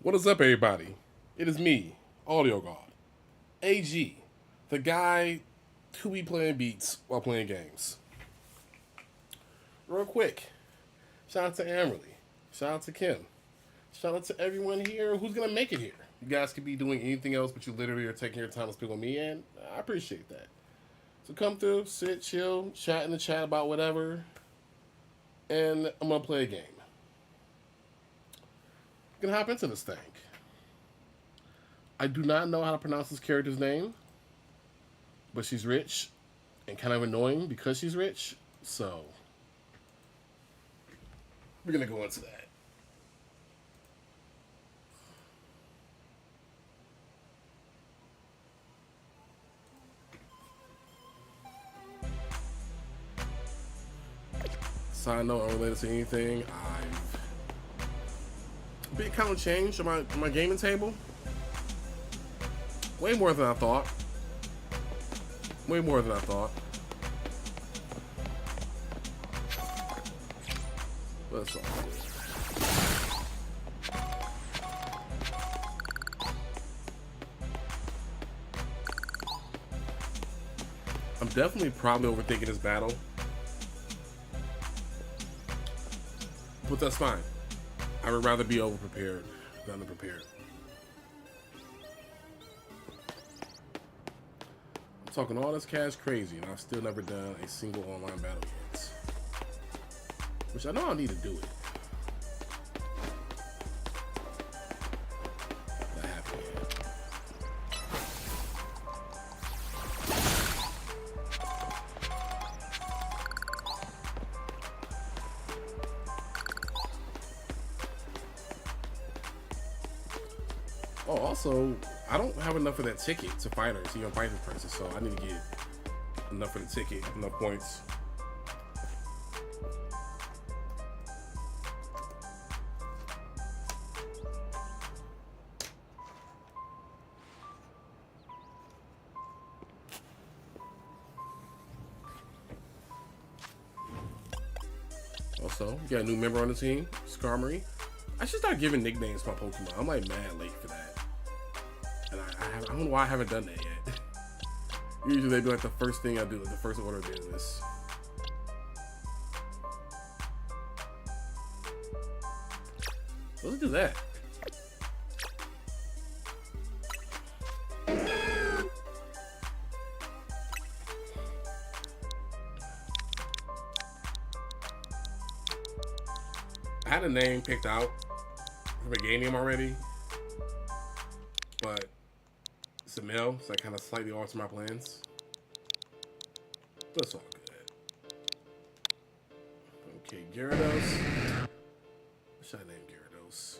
What is up, everybody? It is me, Audio God, AG, the guy who be playing beats while playing games. Real quick, shout out to Amerly, shout out to Kim, shout out to everyone here who's gonna make it here. You guys could be doing anything else, but you literally are taking your time to speak with me, and I appreciate that. So come through, sit, chill, chat in the chat about whatever, and I'm gonna play a game. I'm gonna hop into this thing. I do not know how to pronounce this character's name, but she's rich and kind of annoying because she's rich. So we're gonna go into that. Side note, unrelated to anything, I've a bit kind of changed on my gaming table. Way more than I thought. Way more than I thought. But it's all good. I'm definitely probably overthinking this battle. But that's fine. I would rather be overprepared than unprepared. I'm talking all this cash crazy, and I've still never done a single online battle yet. Which I know I need to do it. But I haven't yet. Oh, also, I don't have enough of that ticket to fight her, to even fight this person, so I need to get enough of the ticket, enough points. Also, we got a new member on the team, Skarmory. I should start giving nicknames to my Pokemon. I'm like mad late for that. And I don't know why I haven't done that yet. Usually they be like the first thing I do, like the first order of business. Let's do that. I had a name picked out from a game name already, but it's a male, so I kind of slightly alter my plans. But it's all good. Okay, Gyarados. What should I name Gyarados?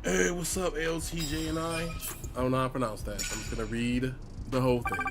Hey, what's up, LTJ and I don't know how to pronounce that. So I'm just gonna read the whole thing.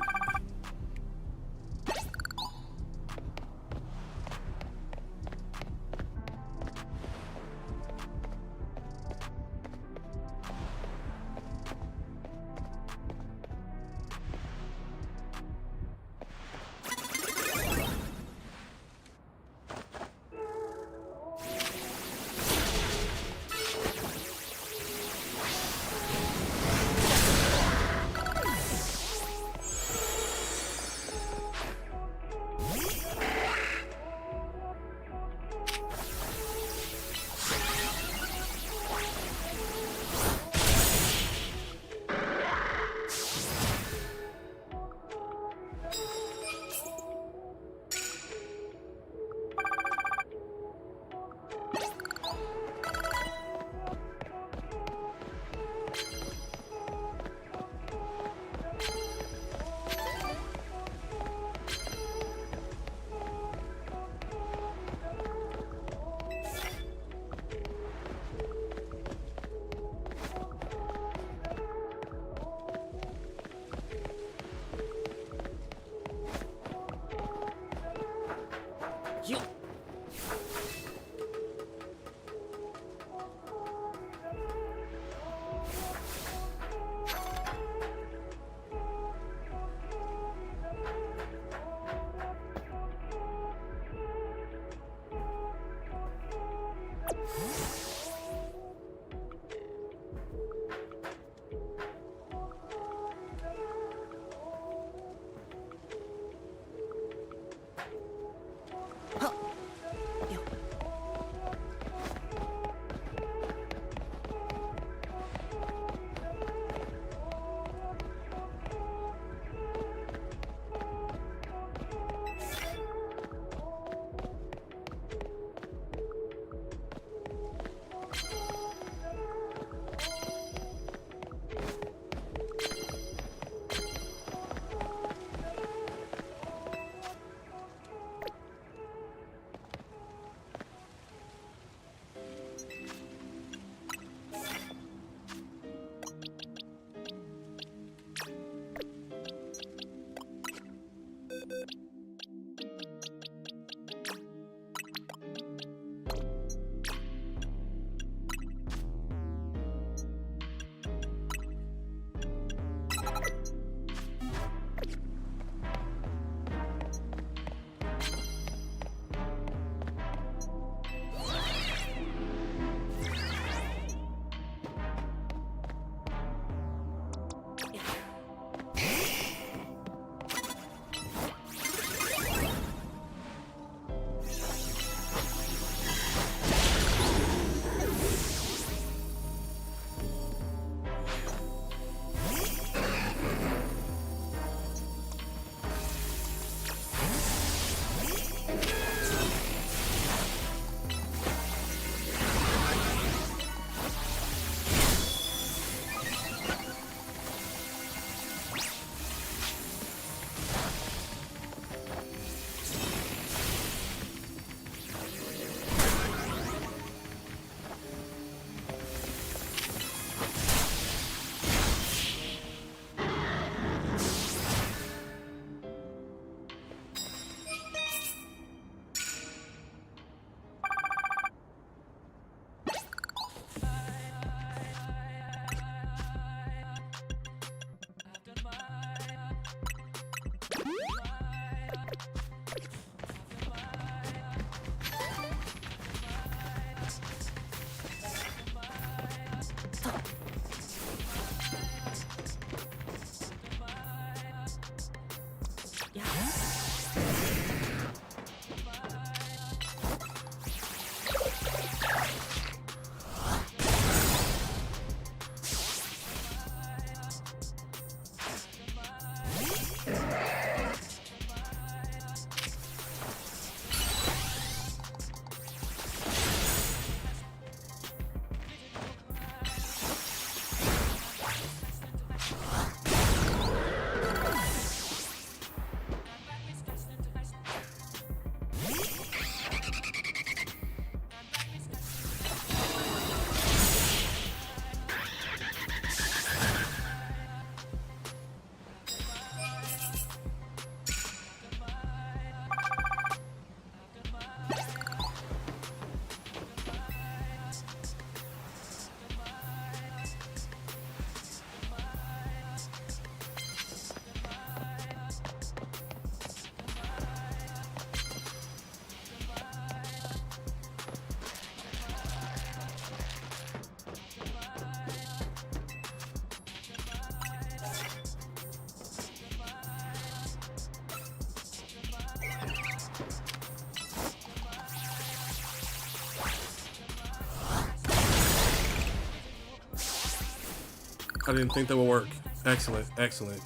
I didn't think that would work. Excellent, excellent.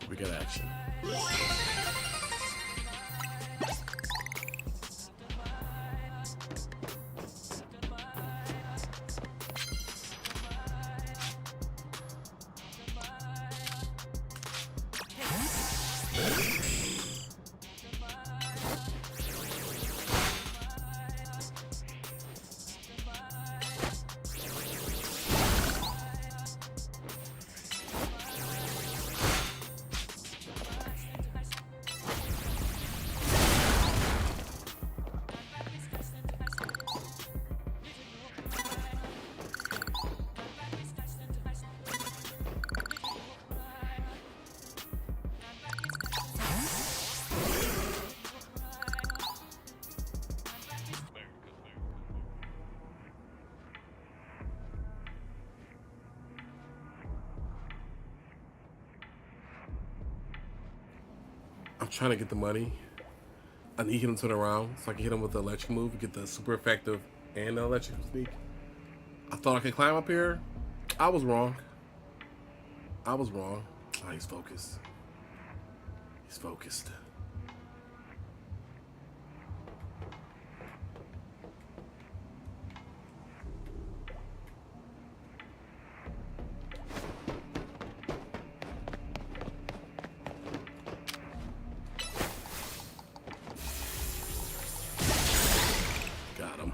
We get action. I'm trying to get the money. I need him to turn around so I can hit him with the electric move, get the super effective and the electric sneak. I thought I could climb up here. I was wrong. I was wrong. Oh, he's focused. He's focused. Got him.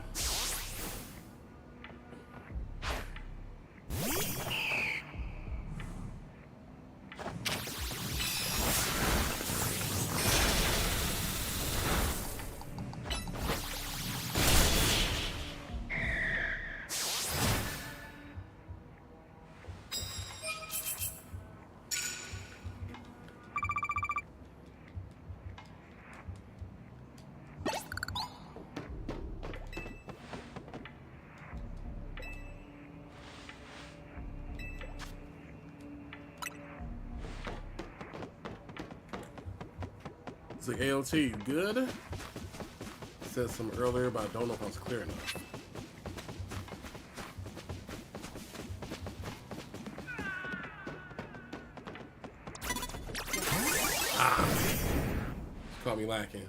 It's like, AOT, you good? Said some earlier, but I don't know if I was clear enough. Ah! Caught me lacking.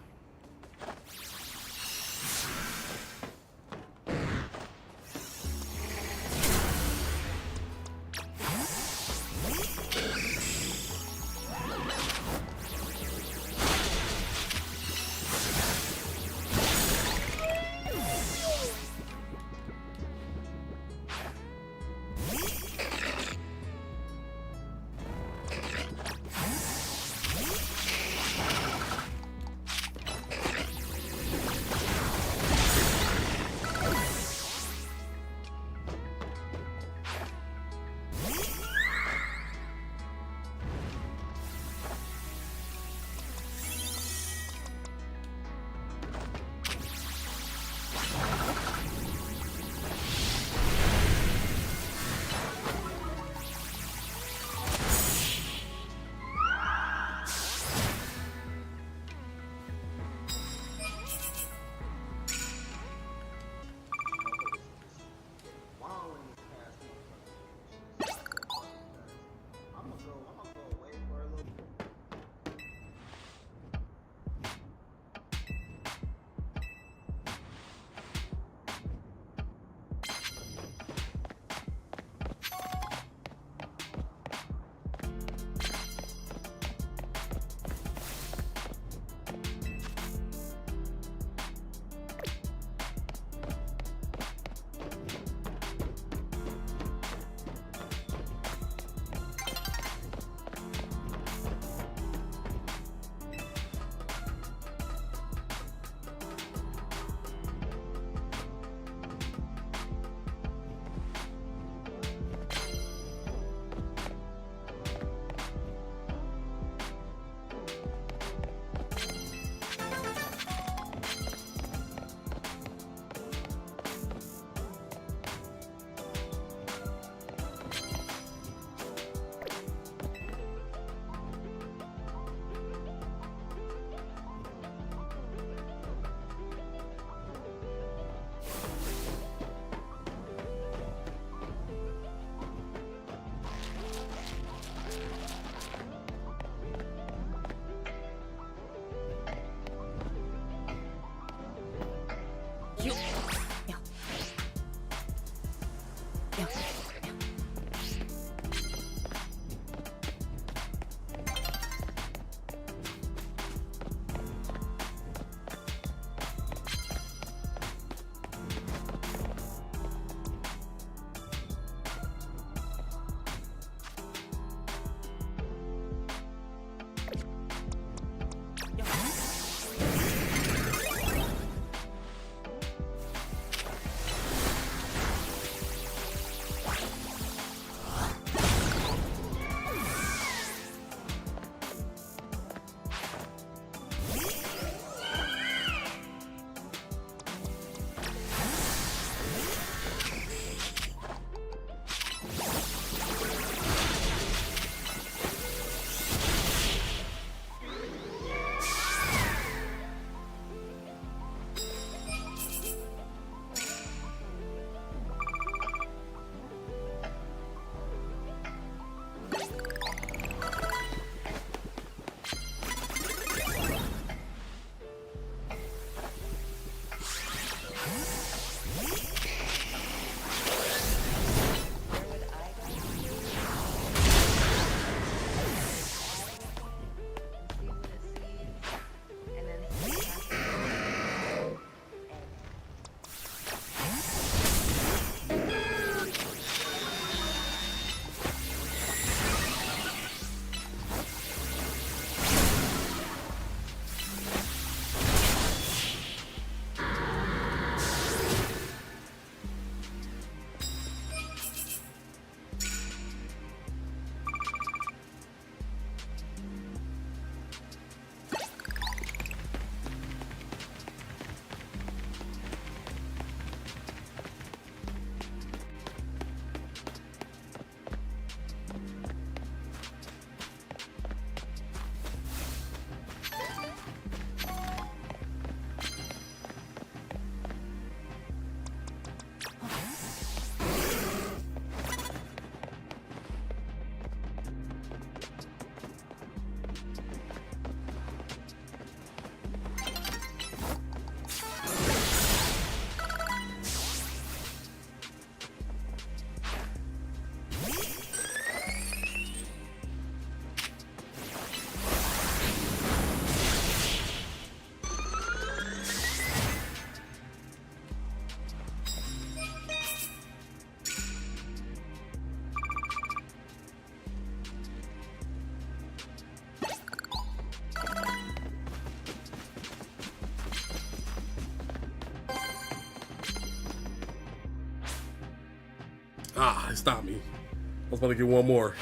Ah, it stopped me. I was about to get one more.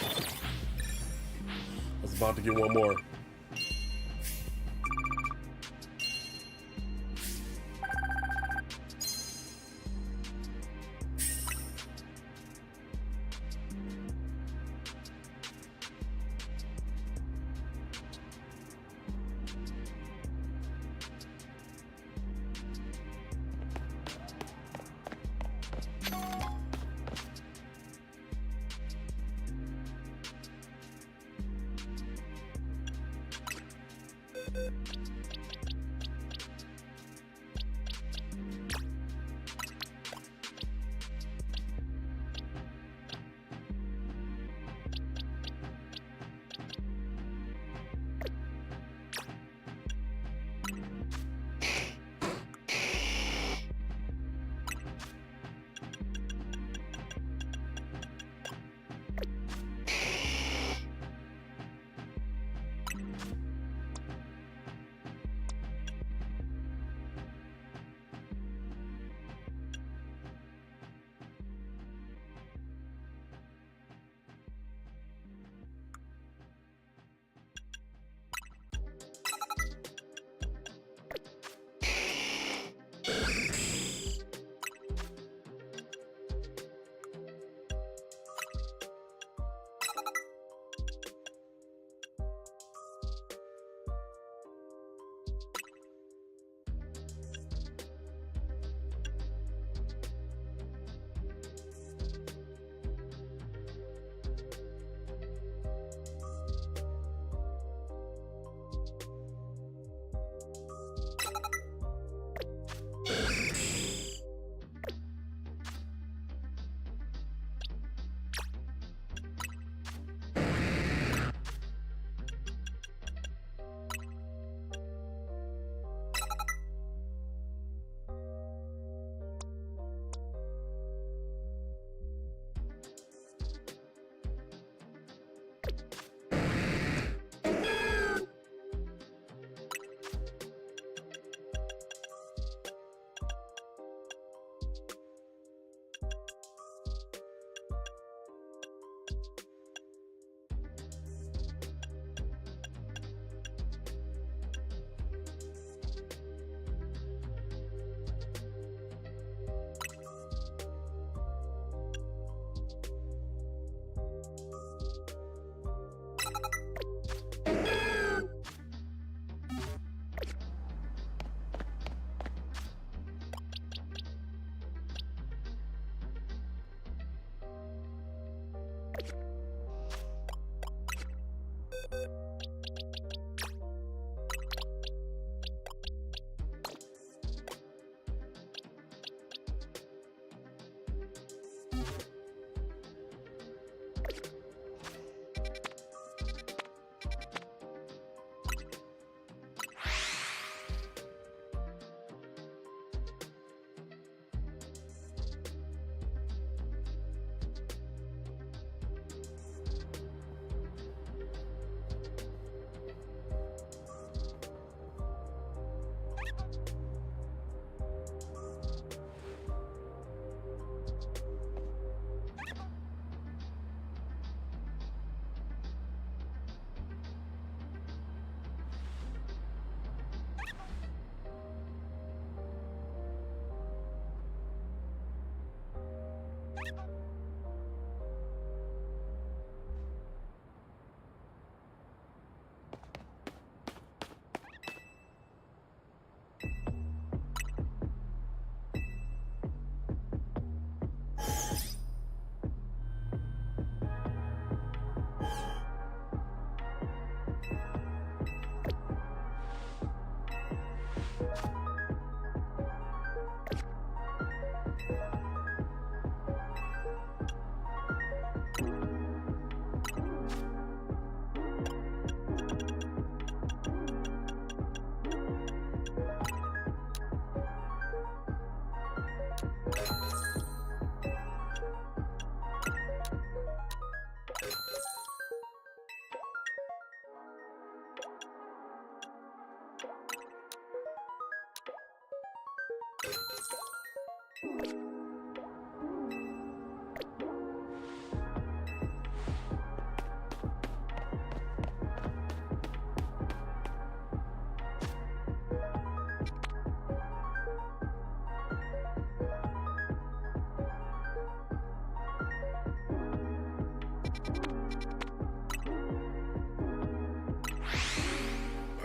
I was about to get one more.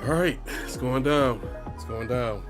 All right, it's going down. It's going down.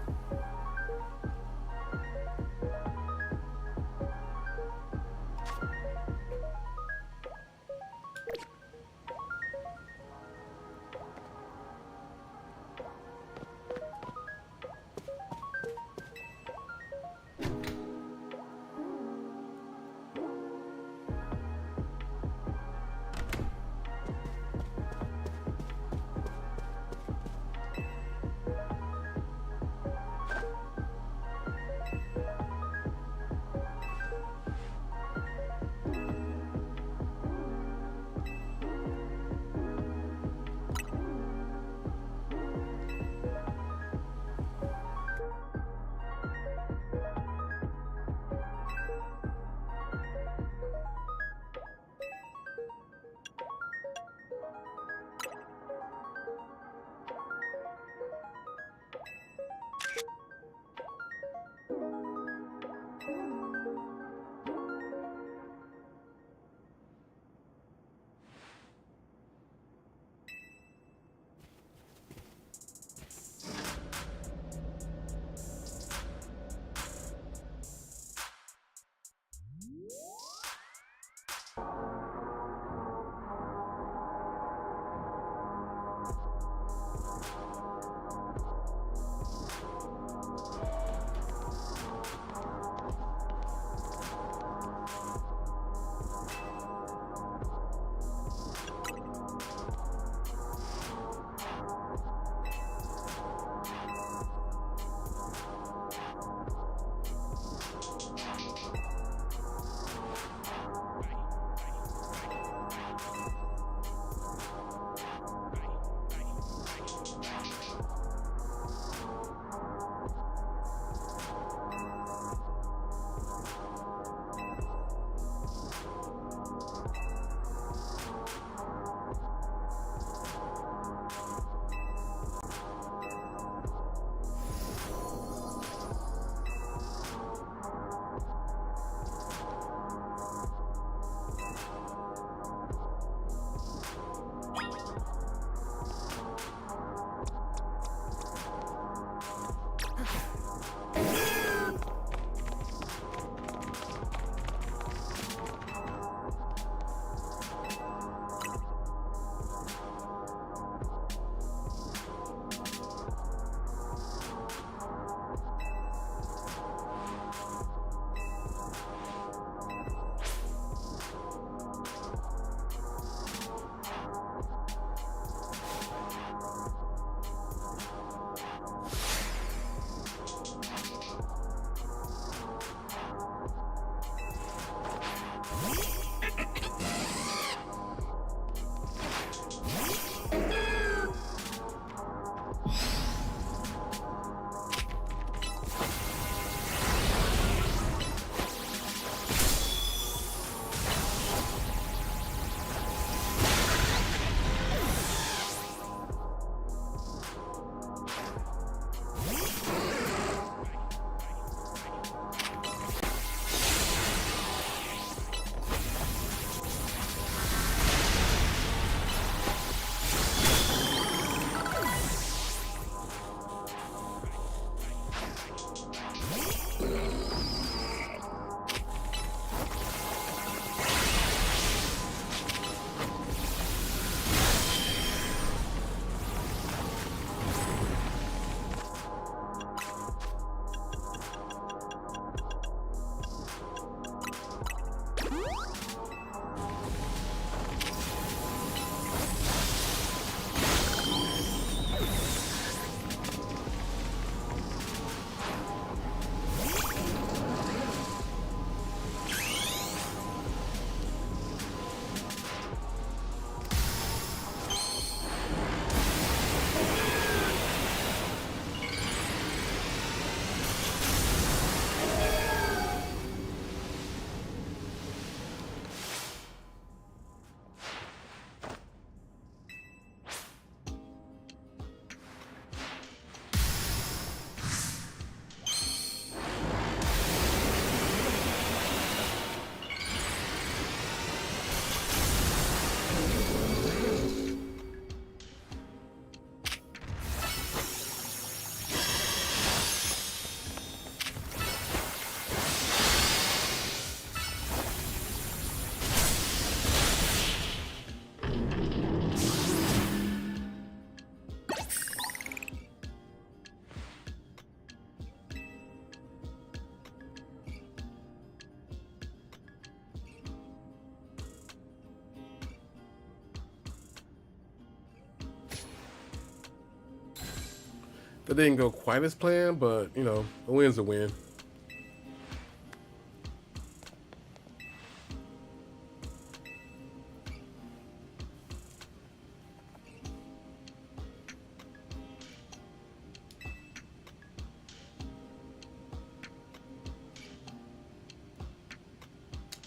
That didn't go quite as planned, but you know, a win's a win.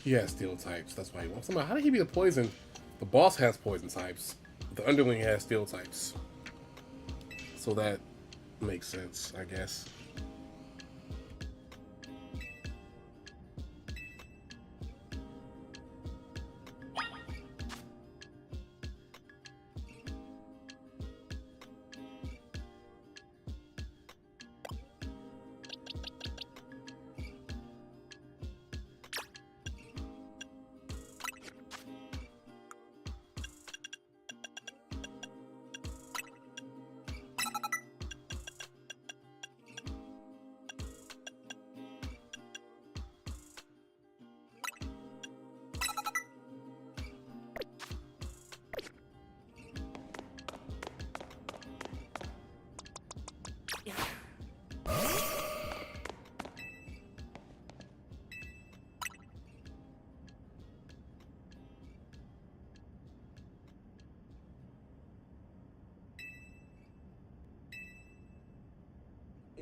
He has steel types. That's why he wants somebody. How did he be the poison? The boss has poison types. The underling has steel types. So that makes sense, I guess.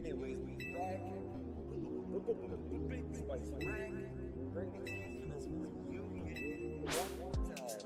Anyways, we back. Look up the big spice rack. Bring the keys to this reunion one more time.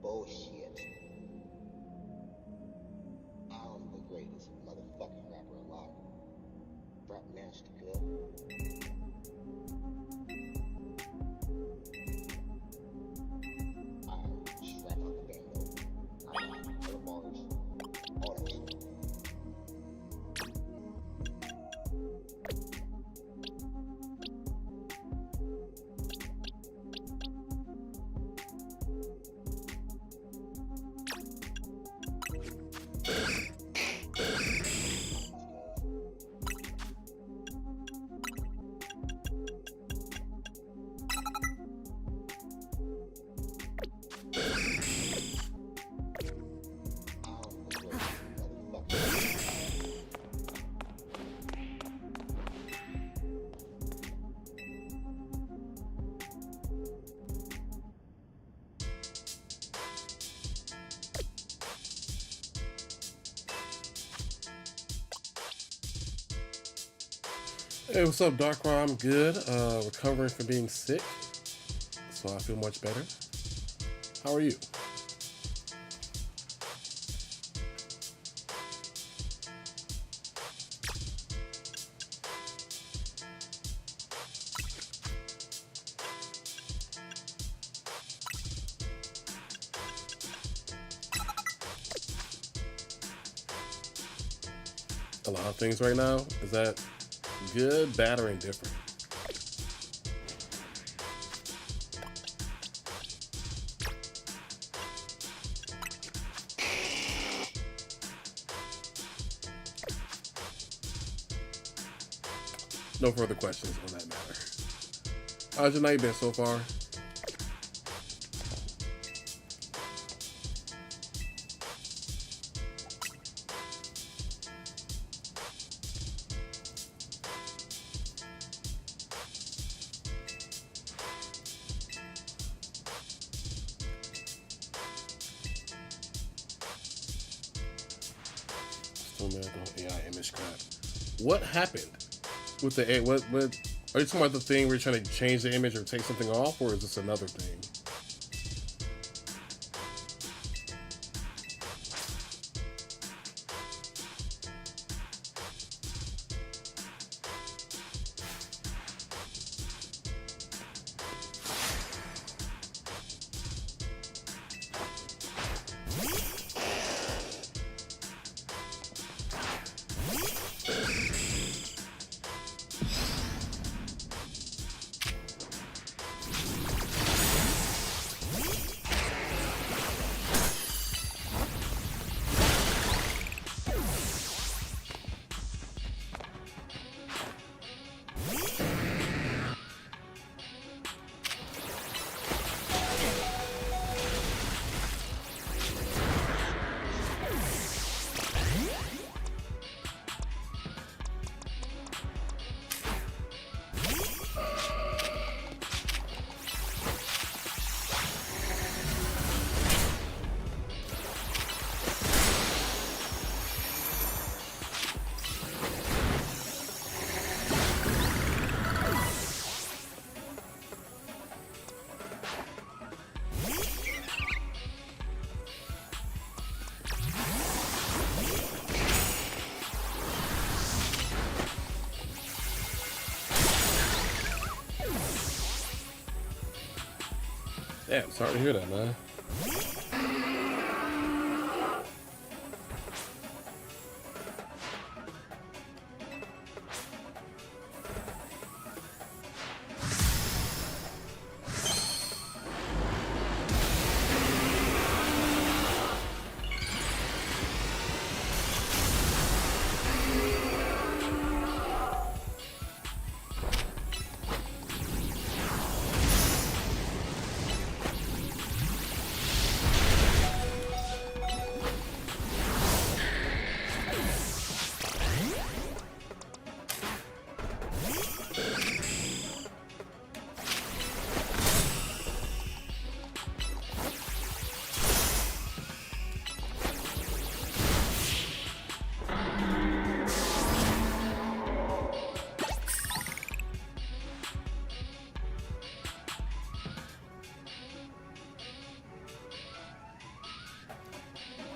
Bullshit. I'm the greatest motherfucking rapper alive. Rap nasty good. I strap out the bando. I got the bars. All that shit. Hey, what's up, Darkra? I'm good. Recovering from being sick, so I feel much better. How are you? A lot of things right now. Is that good, bad, or indifferent? No further questions on that matter. How's your night been so far? Still mad about AI image crap. What happened with the A? What are you talking about? The thing where you're trying to change the image or take something off, or is this another thing? Yeah, I'm sorry to hear that, man.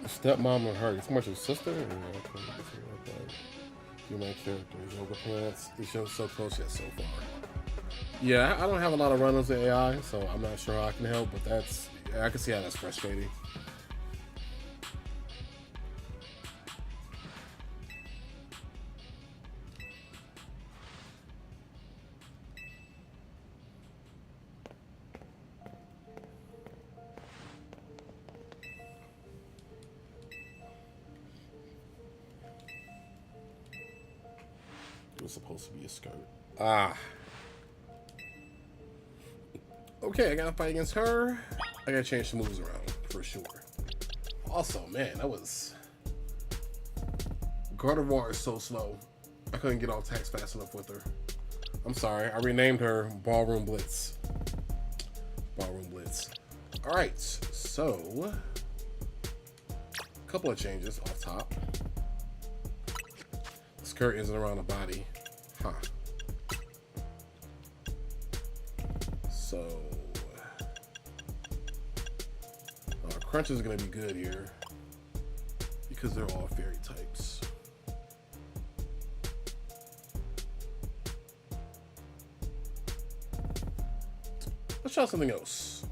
Stepmom or her? It's much of a sister? Human characters, yoga pants. These shows so close yet so far. Yeah, I don't have a lot of run-ins with AI, so I'm not sure how I can help, but that's, I can see how that's frustrating. It was supposed to be a skirt. Ah. Okay, I gotta fight against her. I gotta change the moves around, for sure. Also, man, that was... Gardevoir is so slow. I couldn't get off attacks fast enough with her. I'm sorry, I renamed her Ballroom Blitz. Ballroom Blitz. Alright, so... a couple of changes off top. Skirt isn't around the body. Huh. So, Crunch is gonna be good here because they're all fairy types. Let's try something else.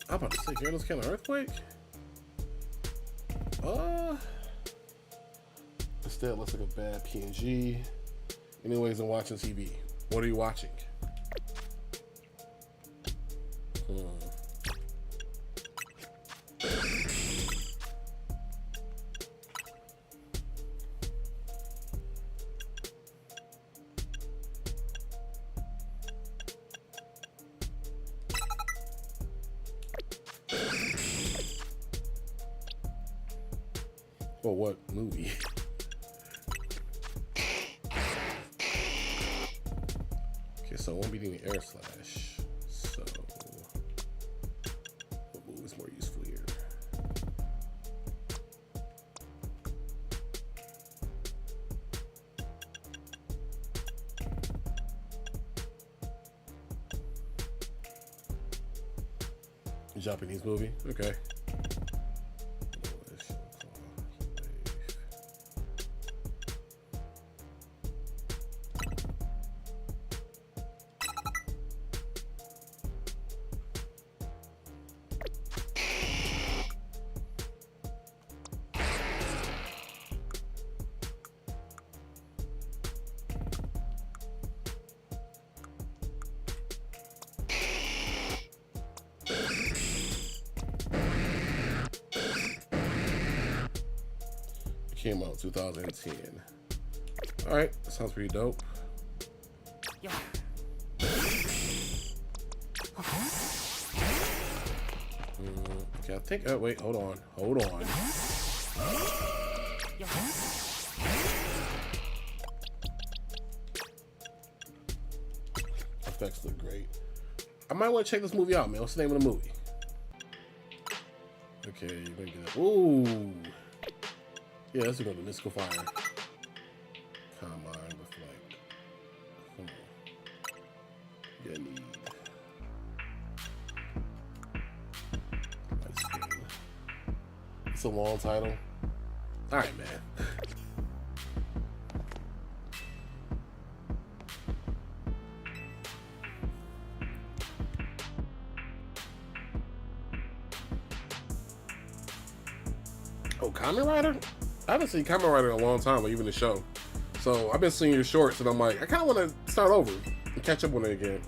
I'm about to say, Gyarados kind of earthquake. Instead, looks like a bad PNG. Anyways, I'm watching TV. What are you watching? Or what movie? Okay, so I won't be doing air slash. So what move is more useful here? Japanese movie? Okay. Came out 2010. All right, that sounds pretty dope. Yeah. Okay, I think. Wait, hold on. Effects look great. I might want to check this movie out, man. What's the name of the movie? Okay, you're gonna get that. Ooh. Yeah, let's go to Mystical Fire. Combine with like, yeah, need light skin. It's a long title. All right, man. Oh, Kamen Rider? I haven't seen Kamen Rider in a long time, or even the show. So I've been seeing your shorts, and I'm like, I kind of want to start over and catch up on it again.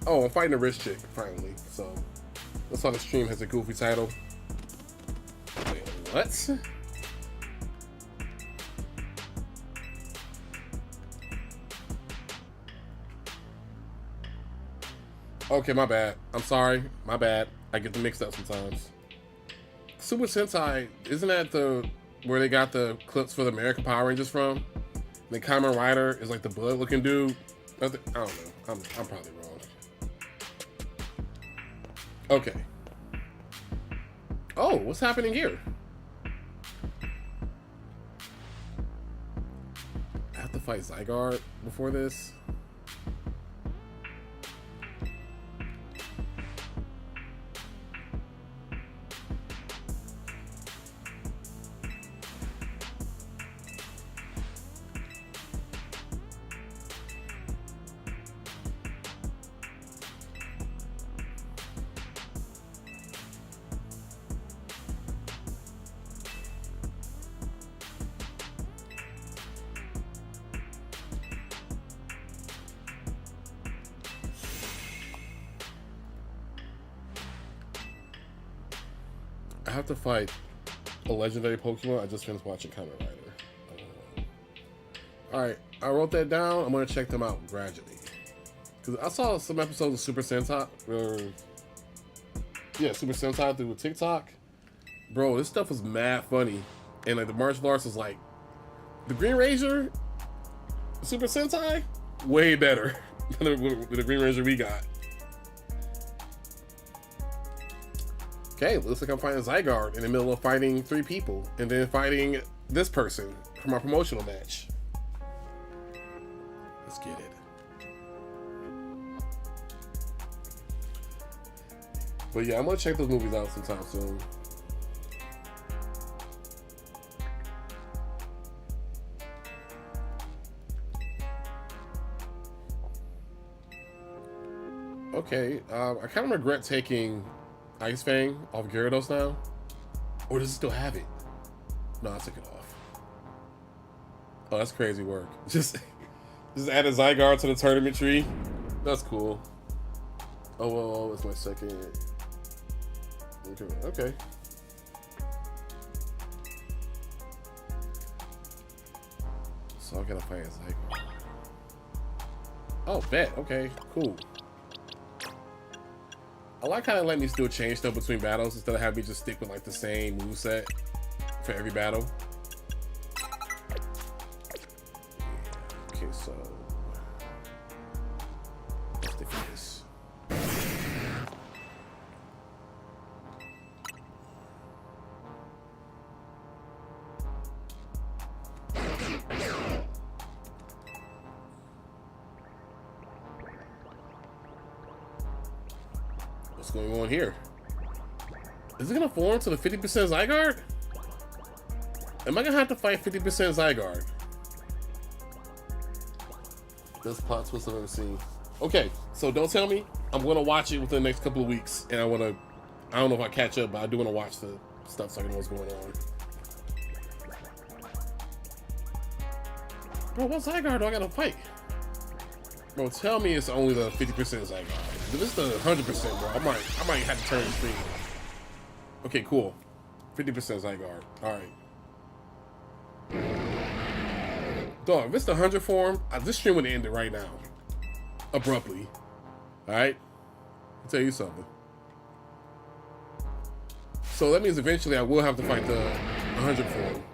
Oh, I'm fighting a rich chick, finally. So that's why the stream has a goofy title. Wait, what? Okay, my bad. I'm sorry. My bad. I get them mixed up sometimes. Super Sentai, isn't that where they got the clips for the American Power Rangers from? The Kamen Rider is like the blood looking dude. I don't know. I'm probably wrong. Okay. Oh, what's happening here? I have to fight Zygarde before this. I have to fight a legendary Pokemon. I just finished watching Kamen Rider. Alright, I wrote that down. I'm going to check them out gradually. Because I saw some episodes of Super Sentai. Super Sentai through TikTok. Bro, this stuff was mad funny. And like the martial arts was like, the Green Ranger, Super Sentai, way better than the Green Ranger we got. Okay, looks like I'm fighting Zygarde in the middle of fighting 3 people and then fighting this person for my promotional match. Let's get it. But yeah, I'm gonna check those movies out sometime soon. Okay, I kind of regret taking Ice Fang off Gyarados now. Or does it still have it? No, I took it off. Oh, that's crazy work. Just add a Zygarde to the tournament tree. That's cool. Oh, well, it's my second. Okay. So I gotta fight a Zygarde. Oh, bet. Okay, cool. I like how they let me still change stuff between battles instead of having me just stick with like the same moveset for every battle. Okay, so let's stick with this. What's going on here? Is it gonna form to the 50% Zygarde? Am I gonna have to fight 50% Zygarde? Best plot twist I've ever seen. Okay, so don't tell me. I'm gonna watch it within the next couple of weeks, and I don't know if I catch up, but I do wanna watch the stuff so I can know what's going on. Bro, what Zygarde do I gotta fight? Bro, tell me it's only the 50% Zygarde. If it's the 100%, bro, I might have to turn the screen. Okay, cool. 50% Zygarde. Alright. Dog, if it's the 100 form, this stream would end it right now. Abruptly. Alright? I'll tell you something. So that means eventually I will have to fight the 100 form.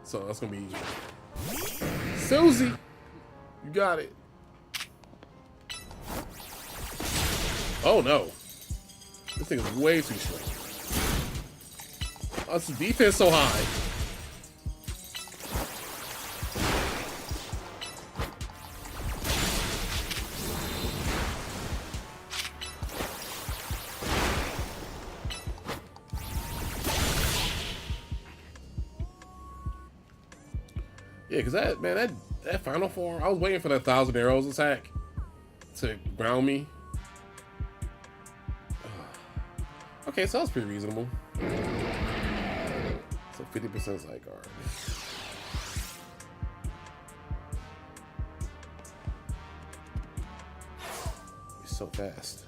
So that's gonna be Susie. You got it. Oh no. This thing is way too strong. Oh, this defense so high. Yeah, because that final form, I was waiting for that 1,000 arrows attack to ground me. Okay, so that's pretty reasonable. So 50% Zygarde. He's so fast.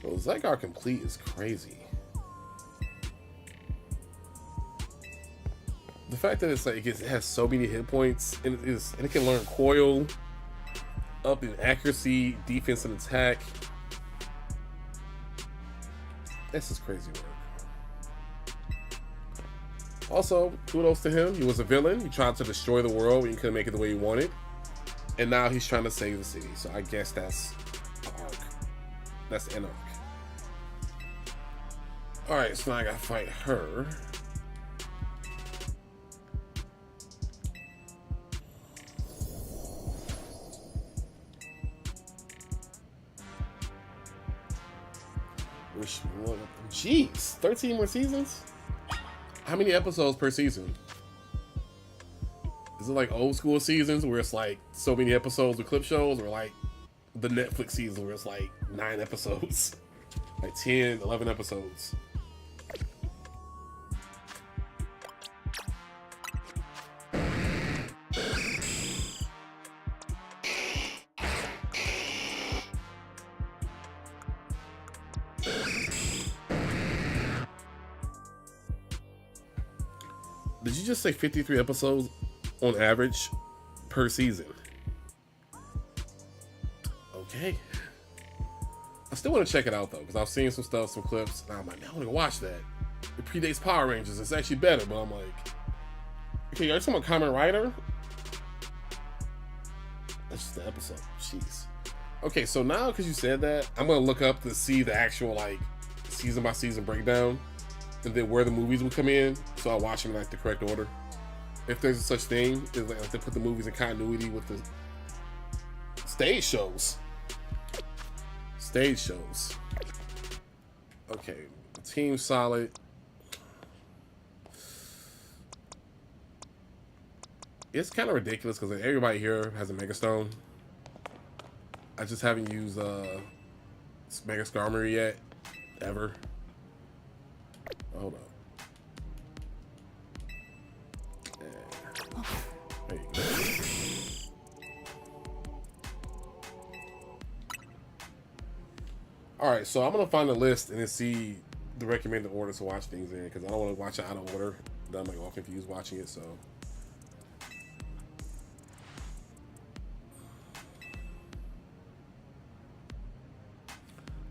Well, Zygarde complete is crazy. The fact that it's like it has so many hit points and it can learn coil, up in accuracy, defense, and attack. This is crazy work. Also, kudos to him. He was a villain. He tried to destroy the world when he couldn't make it the way he wanted. And now he's trying to save the city. So I guess that's the arc. That's an arc. Alright, so now I gotta fight her. Jeez, 13 more seasons? How many episodes per season? Is it like old school seasons where it's like so many episodes with clip shows, or like the Netflix season where it's like 9 episodes? Like 10, 11 episodes. Did you just say 53 episodes on average per season? Okay. I still want to check it out though, because I've seen some stuff, some clips, and I'm like, man, I want to watch that. It predates Power Rangers. It's actually better, but I'm like, okay, are you talking about Kamen Rider? That's just the episode. Jeez. Okay, so now because you said that, I'm gonna look up to see the actual like season by season breakdown, and then where the movies would come in, so I watch them in like the correct order. If there's a such thing, is like they put the movies in continuity with the stage shows. Stage shows. Okay, Team Solid. It's kind of ridiculous because like, everybody here has a Megastone. I just haven't used Mega Skarmory yet, ever. Hold up. Yeah. There you go. All right, so I'm gonna find a list and then see the recommended order to watch things in because I don't want to watch it out of order. Then I'm like all confused watching it. So.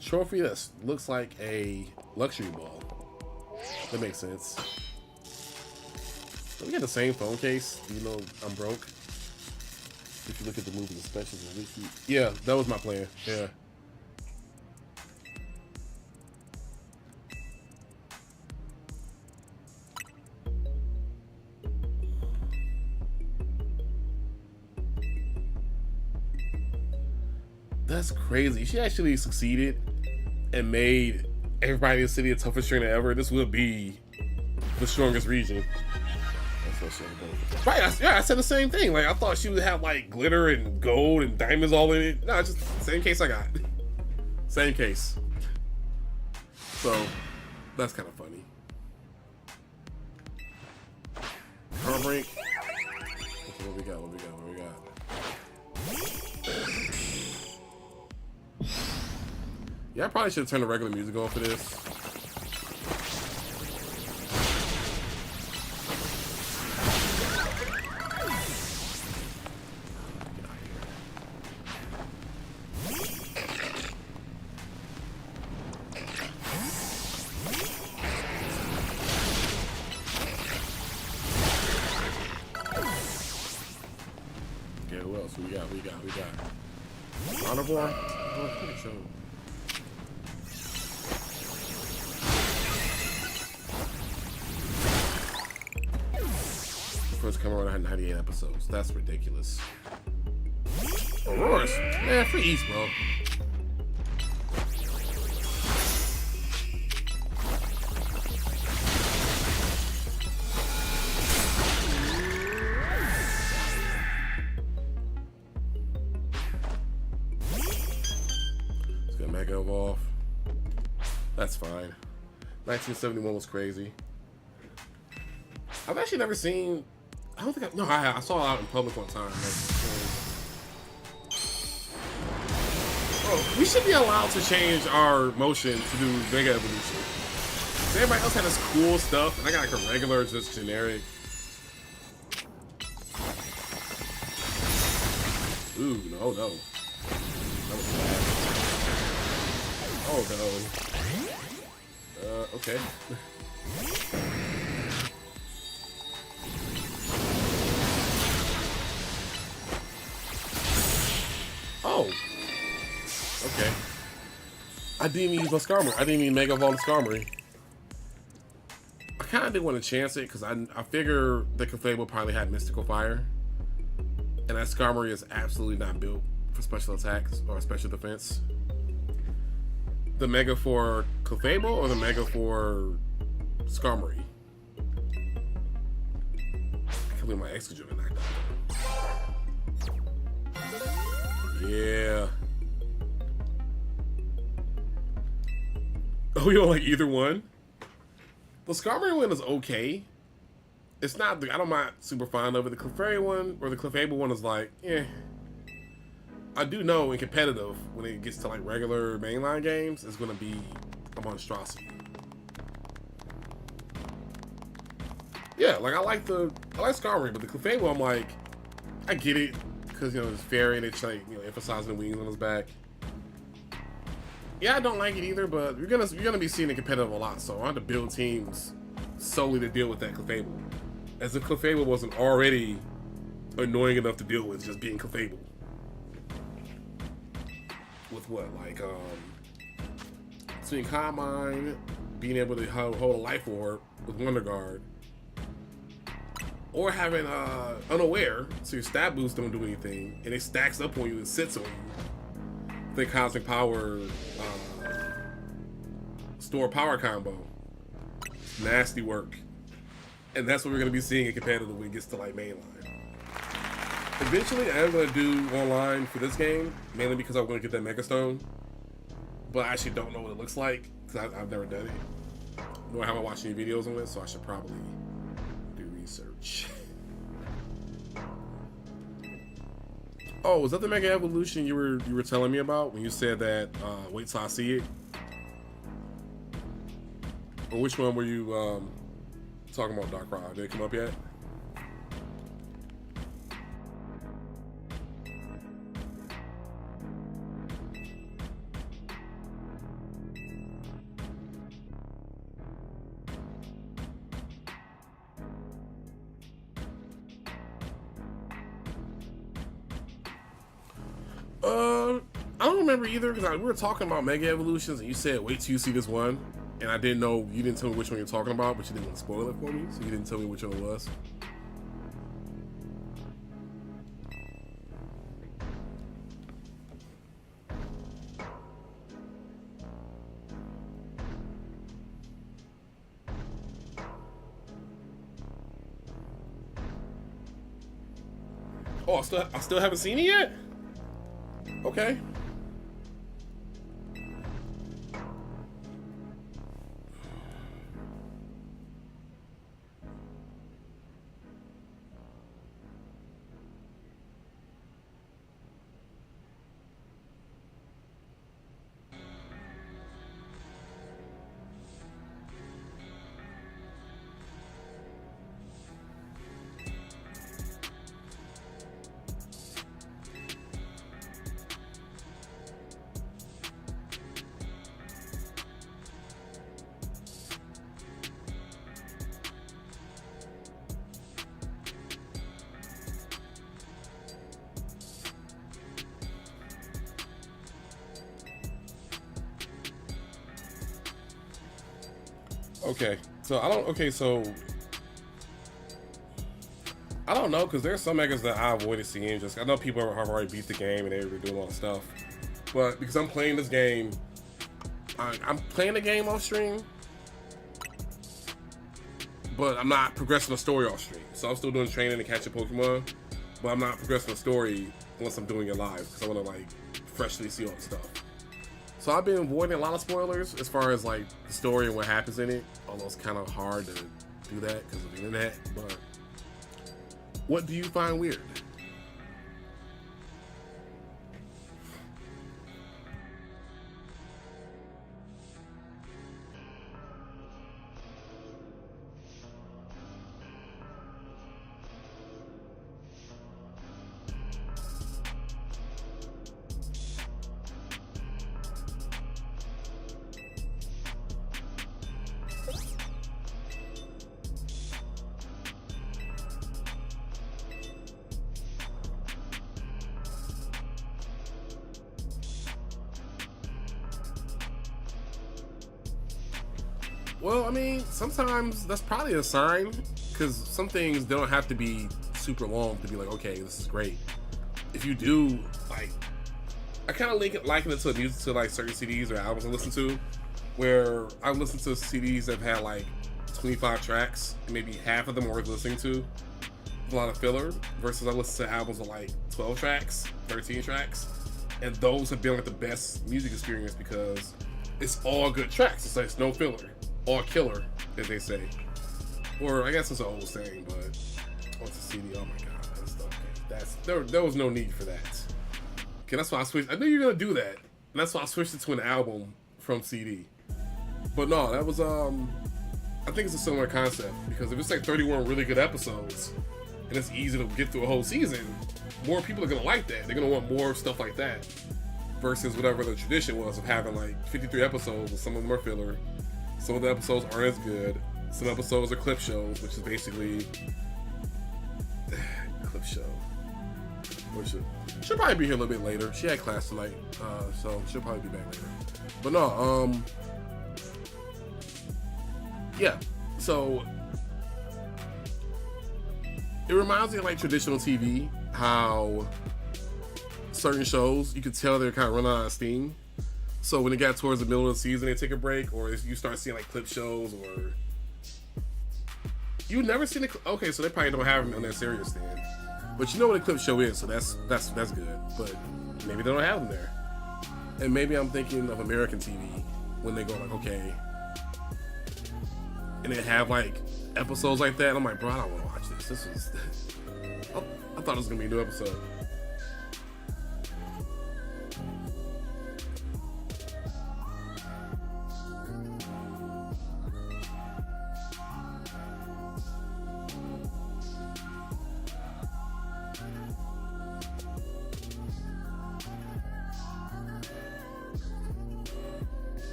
Trophy that looks like a luxury ball. That makes sense. We got the same phone case, even though I'm broke. If you look at the movie, the specials and wiki. Yeah, that was my plan. Yeah. That's crazy. She actually succeeded and made everybody in the city a toughest trainer ever. This will be the strongest region. That's what she right, yeah, I said the same thing. Like, I thought she would have, like, glitter and gold and diamonds all in it. No, it's just the same case I got. Same case. So, that's kind of funny. Heartbreak. Okay, what we got? Yeah, I probably should have turned the regular music on for this. Okay, who else? We got. Carnivore? Oh, pretty sure. First come around 198 episodes. That's ridiculous. Aurora's, man, free East, bro. It's gonna Mega Evolve. That's fine. 1971 was crazy. I've actually never seen. I don't think I saw it out in public one time. Oh, we should be allowed to change our motion to do Mega Evolution. Everybody else had this cool stuff, and I got like a regular, just generic. Ooh, no. That was bad. Oh, no. Okay. Oh. Okay. I didn't even use my Skarmory. I didn't even Mega Evolve the Skarmory. I kind of didn't want to chance it because I figure the Clefable probably had Mystical Fire. And that Skarmory is absolutely not built for special attacks or special defense. The Mega for Clefable or the Mega for Skarmory? I can't believe my Excadrill got knocked out. Yeah. Oh, you don't like either one? The Skarmory one is okay. It's not, I'm not super fond of it. The Clefairy one, or the Clefable one is like, eh. I do know in competitive, when it gets to like regular mainline games, it's gonna be a monstrosity. Yeah, like I like Skarmory, but the Clefable, I'm like, I get it. Because, it's fairy and it's like, emphasizing the wings on his back. Yeah, I don't like it either, but you're gonna be seeing it competitive a lot, so I have to build teams solely to deal with that Clefable. As if Clefable wasn't already annoying enough to deal with just being Clefable. with what, like, between Calm Mind, being able to hold a life orb with Wonder Guard, or having Unaware, so your stat boosts don't do anything, and it stacks up on you and sits on you. The Cosmic Power Store Power combo. Nasty work. And that's what we're going to be seeing in competitive when it gets to like mainline. Eventually, I am going to do online for this game, mainly because I'm going to get that Mega Stone. But I actually don't know what it looks like, because I've never done it. Nor have I watched any videos on it, so I should probably do research. Oh, was that the Mega Evolution you were telling me about when you said that wait till I see it? Or which one were you talking about, Dark Rod? Did it come up yet? I don't remember either, because we were talking about Mega Evolutions and you said wait till you see this one, and I didn't know, you didn't tell me which one you're talking about, but you didn't want to spoil it for me, so you didn't tell me which one it was. Oh, I still haven't seen it yet? Okay. Okay, so I don't know, because there's some megas that I avoided seeing. Just I know people have already beat the game and they were doing all the stuff, but because I'm playing this game, I'm playing the game off stream, but I'm not progressing the story off stream. So I'm still doing training and catching Pokemon, but I'm not progressing the story unless I'm doing it live, because I want to like freshly see all the stuff. So I've been avoiding a lot of spoilers as far as like the story and what happens in it, although it's kind of hard to do that because of the internet. But what do you find weird? Well, I mean, sometimes that's probably a sign, because some things don't have to be super long to be like, okay, this is great. If you do, like, I kind of liken it to music, to like certain CDs or albums I listen to, where I listen to CDs that have had like 25 tracks, and maybe half of them worth listening to, a lot of filler, versus I listen to albums with like 12 tracks, 13 tracks, and those have been like the best music experience because it's all good tracks. It's like it's no filler. Or killer, as they say. Or I guess it's an old saying, but what's a CD? Oh my god, that's okay. There was no need for that. Okay, that's why I switched. I knew you were gonna do that. And that's why I switched it to an album from CD. But no, that was I think it's a similar concept, because if it's like 31 really good episodes and it's easy to get through a whole season, more people are gonna like that. They're gonna want more stuff like that. Versus whatever the tradition was of having like 53 episodes and some of them are filler. Some of the episodes aren't as good. Some episodes are clip shows, which is basically clip show. She'll probably be here a little bit later. She had class tonight, so she'll probably be back later. But no, yeah. So it reminds me of like traditional TV, how certain shows you could tell they're kind of running out of steam. So when it got towards the middle of the season, they take a break, or you start seeing like clip shows, or you've never seen it. Okay, so they probably don't have them on their serious stand, but you know what a clip show is, so that's good. But maybe they don't have them there, and maybe I'm thinking of American TV when they go like, okay, and they have like episodes like that. And I'm like, bro, I don't want to watch this. This is I thought it was gonna be a new episode.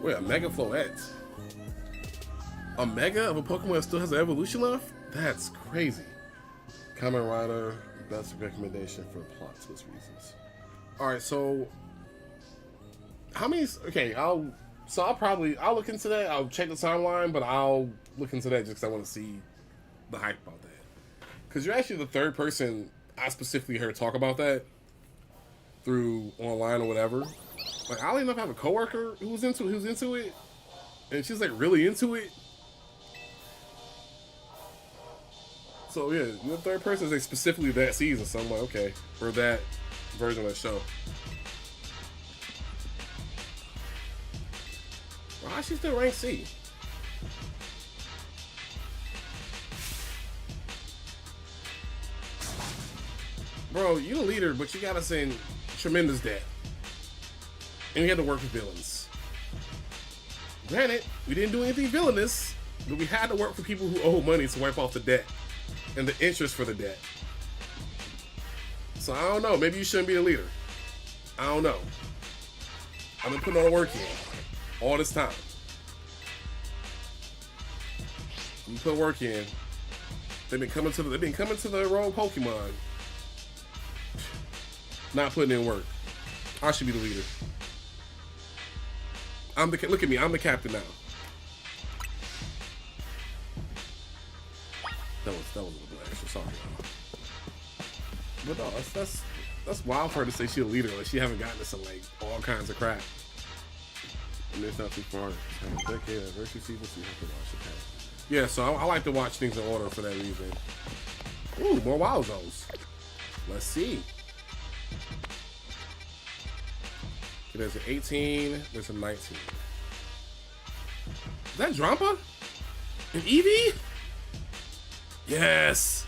Wait, a Mega Floette? A Mega of a Pokemon that still has an evolution left? That's crazy. Kamen Rider, best recommendation for plot twist reasons. Alright, so how many? Okay, I'll look into that. I'll check the timeline, but I'll look into that just because I want to see the hype about that. Because you're actually the third person I specifically heard talk about that through online or whatever. Like, I don't even have a coworker who's into it, and she's like really into it. So yeah, the third person is like specifically that season. So I'm like, okay, or that version of the show. Why is she still ranked C? Bro, you the leader, but you gotta send tremendous debt. And we had to work with villains. Granted, we didn't do anything villainous, but we had to work for people who owe money to wipe off the debt and the interest for the debt. So I don't know. Maybe you shouldn't be a leader. I don't know. I've been putting all the work in all this time. You put work in. They've been coming to the road Pokemon. Not putting in work. I should be the leader. Look at me, I'm the captain now. That was a little bit extra, sorry, y'all. But no, that's wild for her to say she's a leader, like she haven't gotten into some like all kinds of crap. And it's not too far. Yeah, so I like to watch things in order for that reason. Ooh, more wild zones. Let's see. There's an 18, there's a 19. Is that Drampa? An Eevee? Yes!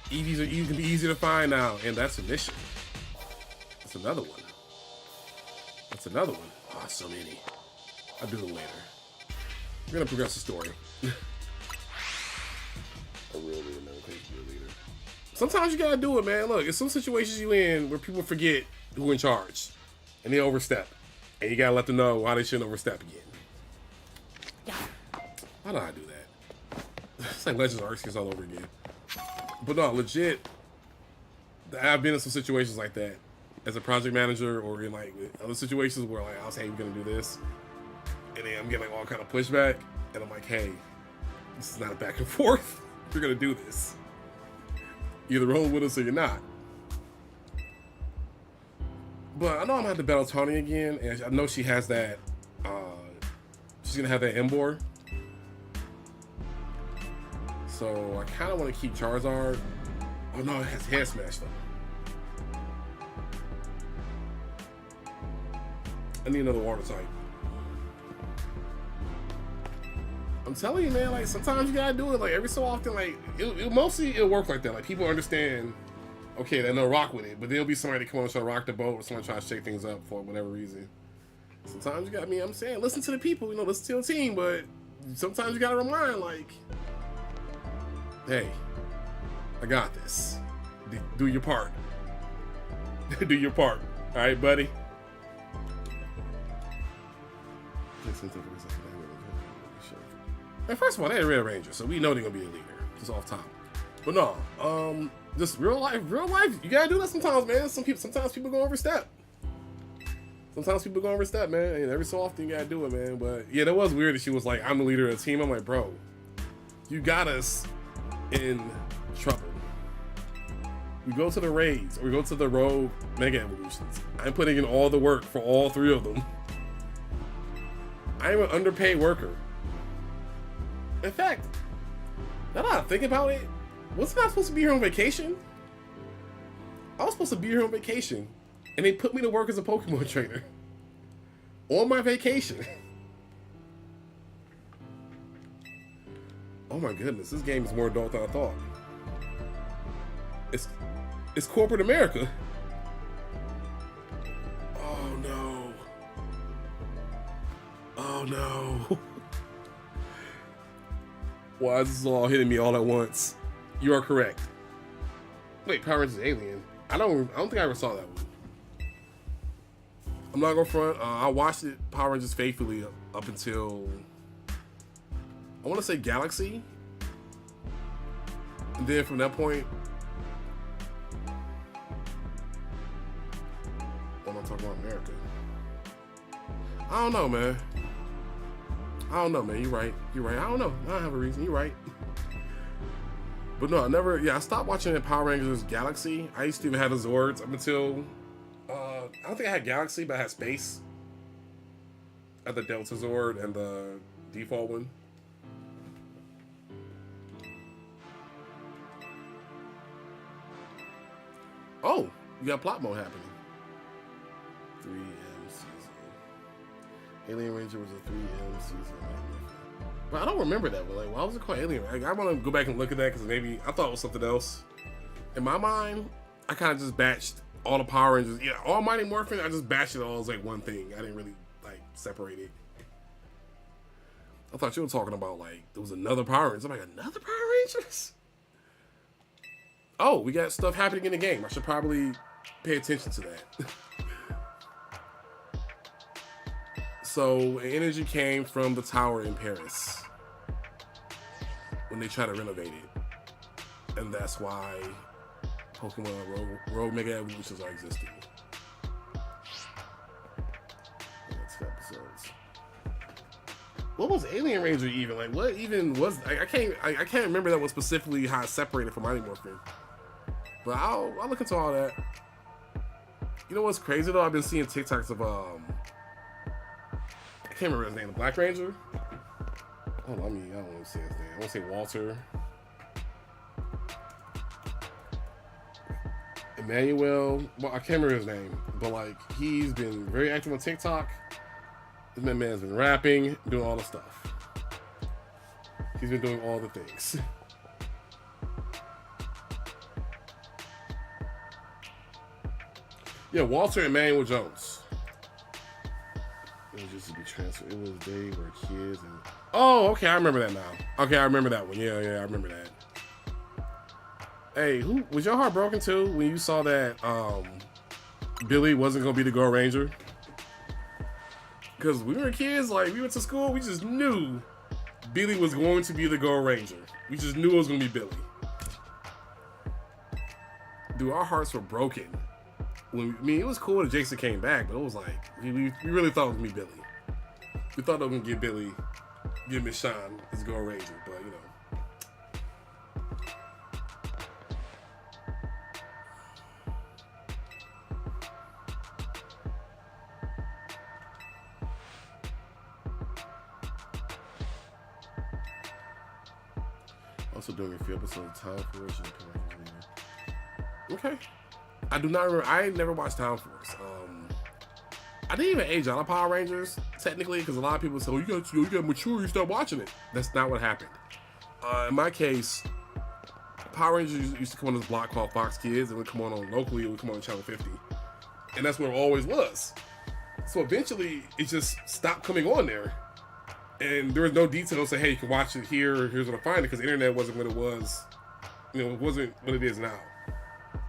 Eevees can be easy to find now, and that's a mission. That's another one. That's another one. Oh, so many. I'll do them later. We're gonna progress the story. A real leader never claims to be a leader. Sometimes you gotta do it, man. Look, it's some situations you in where people forget who's in charge. And they overstep. And you gotta let them know why they shouldn't overstep again. Yeah. Why do I do that? It's like Legends of Arceus all over again. But no, legit, I've been in some situations like that as a project manager, or in like other situations where like I'll say we're gonna do this, and then I'm getting like all kind of pushback, and I'm like, hey, this is not a back and forth. You're gonna do this. Either roll with us or you're not. But I know I'm gonna have to battle Tony again, and I know she has that. She's gonna have that Embor. So I kind of want to keep Charizard. Oh no, it has Head Smash though. I need another water type. I'm telling you, man. Like sometimes you gotta do it. Like every so often, like it'll work like that. Like people understand. Okay, they'll rock with it, but there'll be somebody come on and try to rock the boat, or someone try to shake things up for whatever reason. Sometimes you got me. I'm saying, listen to the people, listen to the team, but sometimes you gotta remind, like, hey, I got this. Do your part. Do your part. All right, buddy. And first of all, they're Red Ranger, so we know they're gonna be a leader. Just off top. But no, just real life. You gotta do that sometimes, man. Sometimes people go overstep. Sometimes people go overstep, man. And every so often you gotta do it, man. But yeah, that was weird that she was like, "I'm the leader of the team." I'm like, bro, you got us in trouble. We go to the raids, or we go to the rogue mega evolutions. I'm putting in all the work for all 3 of them. I'm an underpaid worker. In fact, now that I think about it, wasn't I supposed to be here on vacation? I was supposed to be here on vacation, and they put me to work as a Pokemon trainer on my vacation. Oh my goodness, this game is more adult than I thought. It's corporate America. Oh no. Oh no. Why is this all hitting me all at once? You are correct. Wait, Power Rangers Alien. I don't think I ever saw that one. I'm not gonna front. I watched it Power Rangers faithfully up until I want to say Galaxy, and then from that point, I'm not talking about America. I don't know, man. You're right. I don't know. I don't have a reason. You're right. But no, I stopped watching Power Rangers Galaxy. I used to even have the Zords up until, I don't think I had Galaxy, but I had Space. I had the Delta Zord and the default one. Oh, you got plot mode happening. 3M season. Alien Ranger was a 3M season. But I don't remember that one. Like, why was it called Alien? Like, I want to go back and look at that because maybe I thought it was something else. In my mind, I kind of just batched all the Power Rangers. Yeah, all Mighty Morphin, I just batched it all as like one thing. I didn't really like separate it. I thought you were talking about like there was another Power Rangers. I'm like, another Power Rangers? Oh, we got stuff happening in the game. I should probably pay attention to that. So, energy came from the tower in Paris when they tried to renovate it. And that's why Pokemon Rogue Mega Evolutions are existing. Next episodes. What was Alien Ranger even? Like, what even was... I can't remember that one specifically how it's separated from Mighty Morphin. But I'll look into all that. You know what's crazy though? I've been seeing TikToks of I can't remember his name. The Black Ranger. Oh, I don't want to say his name. I want to say Walter. Emmanuel. Well, I can't remember his name, but like he's been very active on TikTok. This man's been rapping, doing all the stuff. He's been doing all the things. Yeah, Walter Emmanuel Jones. It was just to be transferred. It was they were kids and oh, okay, I remember that now. Okay, I remember that one. Yeah, I remember that. Hey, who was your heart broken too when you saw that Billy wasn't gonna be the Gold Ranger? Because we were kids, like we went to school, we just knew Billy was going to be the Gold Ranger. We just knew it was gonna be Billy. Dude, our hearts were broken. It was cool that Jason came back, but it was like we really thought it was gonna be Billy. We thought they were gonna give Miss Sean as Gold Ranger, but you know. Also doing a few episodes of Time Force and okay. I do not remember. I never watched Time Force. I didn't even age out of Power Rangers technically because a lot of people say, "Oh, you got mature. You start watching it." That's not what happened. In my case, Power Rangers used to come on this block called Fox Kids, and would come on locally. It would come on Channel 50, and that's where it always was. So eventually, it just stopped coming on there, and there was no details saying, "Hey, you can watch it here. Or here's where to find it," because the internet wasn't what it was. You know, it wasn't what it is now.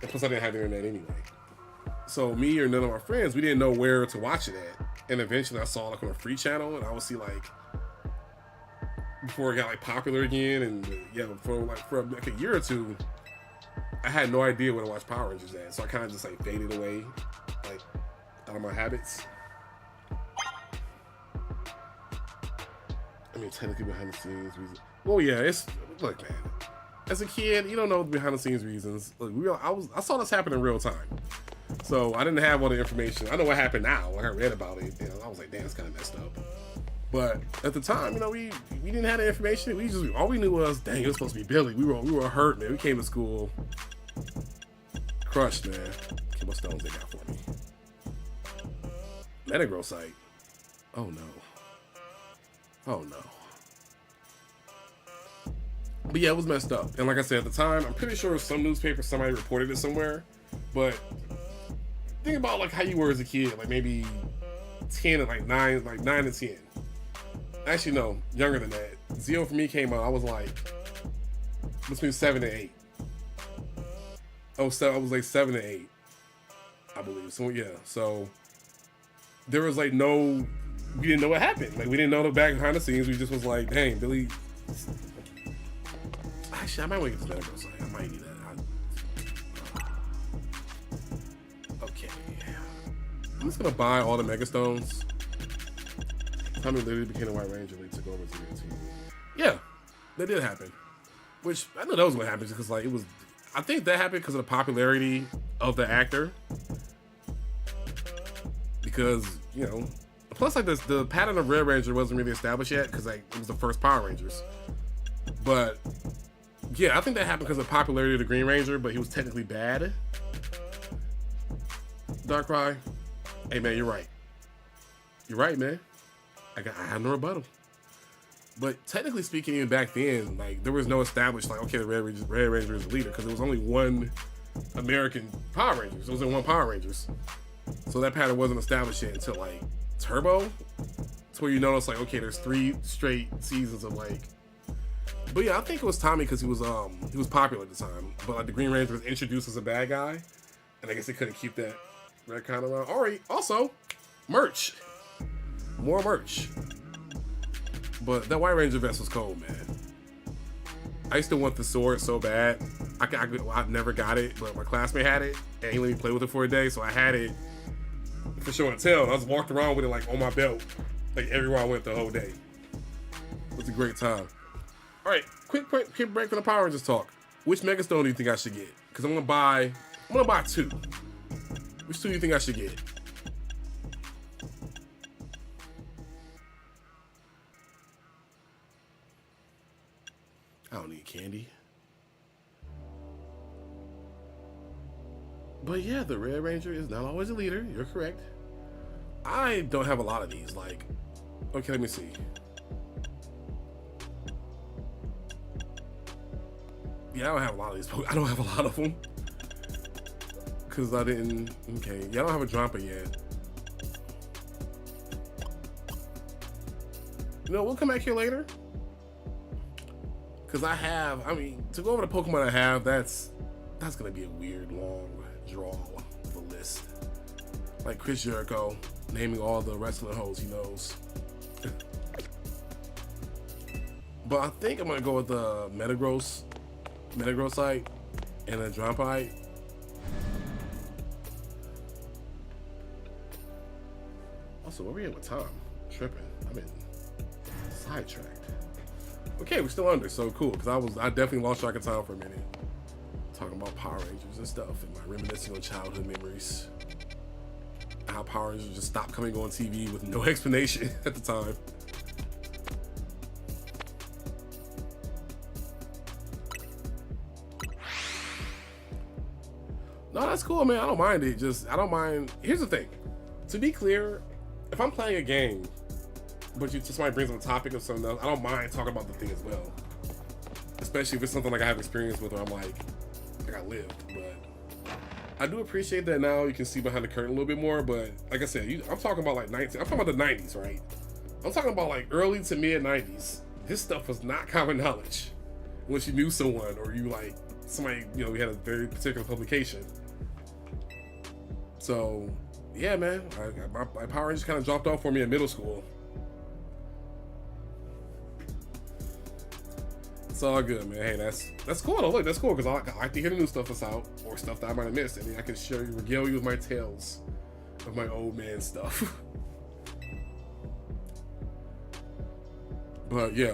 And plus, I didn't have the internet anyway. So me or none of my friends, we didn't know where to watch it at. And eventually I saw like on a free channel, and I would see like, before it got like popular again, and yeah, for like a year or two, I had no idea where to watch Power Rangers at. So I kind of just like faded away, like out of my habits. I mean, technically behind the scenes reasons. Well, yeah, look, man. As a kid, you don't know the behind the scenes reasons. Look, I saw this happen in real time, so I didn't have all the information. I know what happened now. Like I read about it, and I was like, damn, it's kind of messed up. But at the time, we didn't have the information. All we knew was, dang, it was supposed to be Billy. We were hurt, man. We came to school crushed, man. Okay, what stones they got for me? Metagrow site. Oh no. Oh no. But yeah, it was messed up. And like I said, at the time, I'm pretty sure some newspaper, somebody reported it somewhere. But think about like how you were as a kid, like maybe 10 and like 9 to 10. Actually, no, younger than that. Zeo for me came out, I was like between 7 and 8. Oh, so I was like 7 to 8, I believe. So yeah, so there was like we didn't know what happened. Like we didn't know the back behind the scenes. We just was like, dang, Billy. Actually, I might wait to this Metagrow site. I might need that. Okay. I'm just gonna buy all the Mega Stones. Tommy literally became a White Ranger when he took over to the team. Yeah, that did happen. Which I knew that was gonna happen because like it was. I think that happened because of the popularity of the actor. Because plus like the pattern of Red Ranger wasn't really established yet because like it was the first Power Rangers. But yeah, I think that happened because of the popularity of the Green Ranger, but he was technically bad. Darkrai, hey man, you're right. You're right, man. I have no rebuttal. But technically speaking, even back then, like there was no established like, okay, the Red Ranger is the leader because there was only one American Power Rangers. There was only one Power Rangers, so that pattern wasn't established yet until like Turbo. It's where you notice like, okay, there's 3 straight seasons of like. But yeah, I think it was Tommy because he was popular at the time. But like the Green Ranger was introduced as a bad guy, and I guess they couldn't keep that kind of around. All right, also merch, more merch. But that White Ranger vest was cold, man. I used to want the sword so bad. I never got it, but my classmate had it, and he let me play with it for a day, so I had it for show and tell. I just walked around with it like on my belt, like everywhere I went the whole day. It was a great time. All right, quick break from the Power Rangers talk. Which Mega Stone do you think I should get? Because I'm gonna buy 2. Which 2 do you think I should get? I don't need candy. But yeah, the Red Ranger is not always a leader. You're correct. I don't have a lot of these. Like, okay, let me see. Yeah, I don't have a lot of these. I don't have a lot of them. Because I didn't. Okay, yeah, I don't have a Drampa yet. We'll come back here later. Because to go over the Pokemon I have, that's going to be a weird, long draw of a list. Like Chris Jericho, naming all the wrestling hoes he knows. But I think I'm going to go with the Metagrow site and the Drampite. Also, where we at with time? Tripping. I've been sidetracked. Okay, we're still under, so cool. Because I definitely lost track of time for a minute, talking about Power Rangers and stuff, and my reminiscing on childhood memories. How Power Rangers just stopped coming on TV with no explanation at the time. No, that's cool, man. I don't mind it. I don't mind. Here's the thing. To be clear, if I'm playing a game, but somebody brings up a topic of something else, I don't mind talking about the thing as well. Especially if it's something like I have experience with, or I'm like I lived. But I do appreciate that now you can see behind the curtain a little bit more. But like I said, I'm talking about like I'm talking about the 90s, right? I'm talking about like early to mid 90s. This stuff was not common knowledge unless you knew someone or you like somebody, you know, we had a very particular publication. So, yeah, man, my Power Rangers kind of dropped off for me in middle school. It's all good, man. Hey, that's cool. Look, that's cool because I like to hear the new stuff that's out or stuff that I might have missed. I mean, I can share you, regale you with my tales of my old man stuff. But yeah,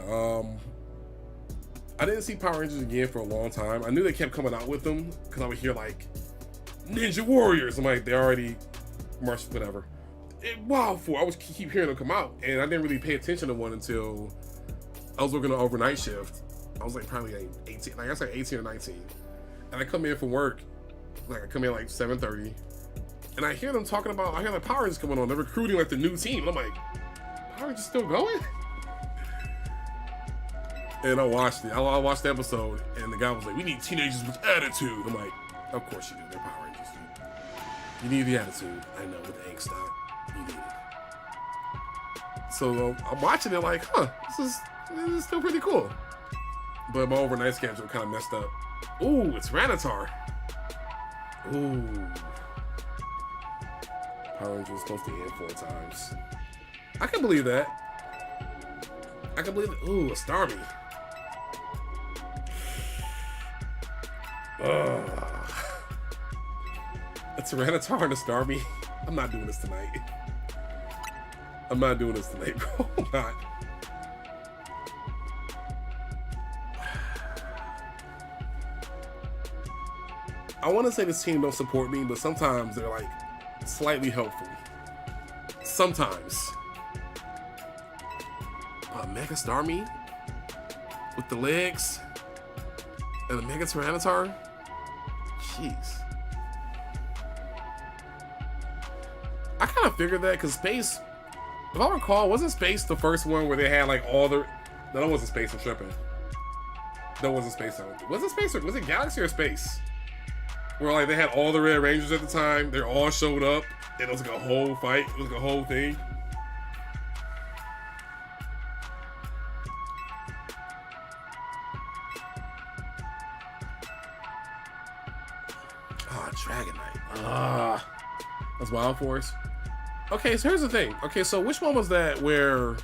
I didn't see Power Rangers again for a long time. I knew they kept coming out with them because I would hear like Ninja Warriors. I'm like, they already marched, whatever. Wow, I was keep hearing them come out, and I didn't really pay attention to one until I was working an overnight shift. I was like probably like 18, like I said 18 or 19, and I come in from work, like I come in like 7:30, and I hear them talking about, I hear the Power Rangers coming on. They're recruiting like the new team. And I'm like, Power Rangers still going? And I watched it. I watched the episode, and the guy was like, "We need teenagers with attitude." I'm like, "Of course you do. They're Power Rangers, dude. You need the attitude. I know with the angst out, you need it." So I'm watching it like, huh, this is still pretty cool. But my overnight schedule kind of messed up. Ooh, it's Ranatar. Ooh. Power Rangers supposed to end 4 times. I can believe that. I can believe it. Ooh, a Starmie. It's a Ranatar and a Starmie. I'm not doing this tonight. I'm not doing this tonight, bro. I'm not. I want to say this team don't support me, but sometimes they're like slightly helpful. Sometimes. Mega Starmie with the legs and the Mega Tyranitar. Jeez. I kind of figured that because Space, if I recall, wasn't Space the first one where they had like all the... No, that wasn't Space, I'm tripping. That wasn't Space. Was it Space or was it Galaxy or Space? Where like they had all the Red Rangers at the time. They all showed up and it was like a whole fight. It was like a whole thing. Dragonite. That's Wild Force. Okay, so here's the thing. Okay, so which one was that where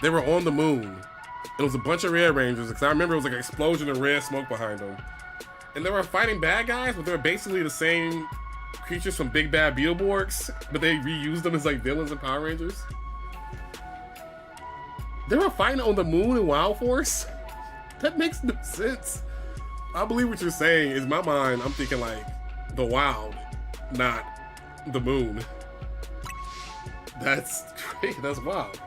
they were on the moon? It was a bunch of Red Rangers, because I remember it was like an explosion of red smoke behind them. And they were fighting bad guys, but they were basically the same creatures from Big Bad Beetleborgs, but they reused them as like villains in Power Rangers. They were fighting on the moon in Wild Force? That makes no sense. I believe what you're saying. In my mind, I'm thinking like the wild, not the moon. That's great. That's wild.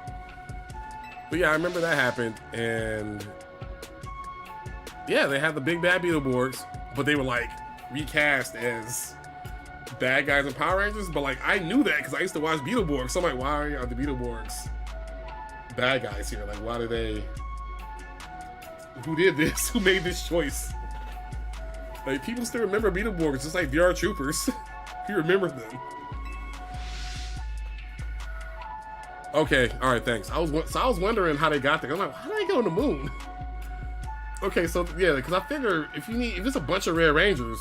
But yeah, I remember that happened, and yeah, they had the Big Bad Beetleborgs, but they were like recast as bad guys in Power Rangers. But like I knew that because I used to watch Beetleborgs. So I'm like, why are the Beetleborgs bad guys here? Like, why do they? Who did this? Who made this choice? Like, people still remember Beetleborgs, just like VR Troopers. You remember them. Okay, all right, thanks. I was wondering how they got there. I'm like, how did they go on the moon? Okay, so yeah, because I figure if it's a bunch of Red Rangers,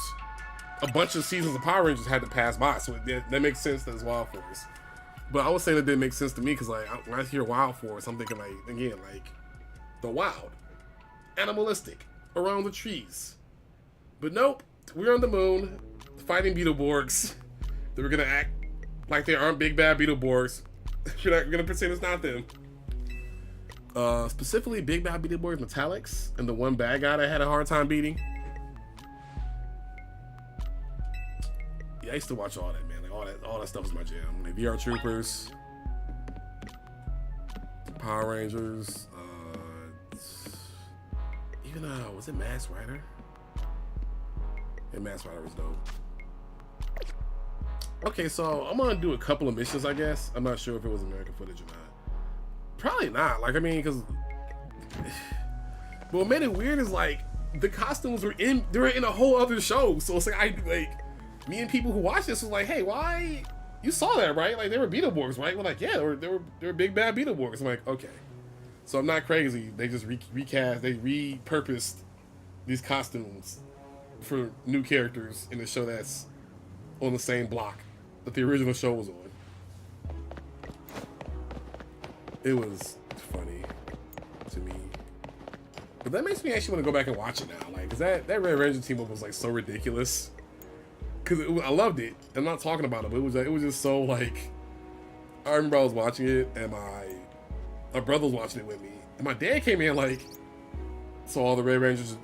a bunch of seasons of Power Rangers had to pass by, so that makes sense that it's Wild Force. But I was saying that didn't make sense to me because like when I hear Wild Force, I'm thinking like again like the wild, animalistic, around the trees. But nope, we're on the moon, fighting Beetleborgs. They were gonna act like they aren't Big Bad Beetleborgs. You're not gonna pretend it's not them. Specifically, Big Bad Beetleborgs Metallics and the one bad guy that I had a hard time beating. Yeah, I used to watch all that, man. Like all that stuff was my jam. Like VR Troopers, Power Rangers, even was it Masked Rider? Yeah, Masked Rider was dope. Okay, so I'm gonna do a couple of missions, I guess. I'm not sure if it was American footage or not. Probably not. Like, I mean, because but what made it weird is like the costumes were in a whole other show. So it's like me and people who watched this was like, hey, why you saw that, right? Like they were Beetleborgs, right? We're like, yeah, they were Big Bad Beetleborgs. I'm like, okay. So I'm not crazy. They just recast, they repurposed these costumes for new characters in a show that's on the same block that the original show was on. It was funny to me. But that makes me actually want to go back and watch it now. Like, cause that Red Ranger team up was like so ridiculous. Cause I loved it. I'm not talking about it, but it was just so like. I remember I was watching it and my brother was watching it with me, and my dad came in like, so all the Red Rangers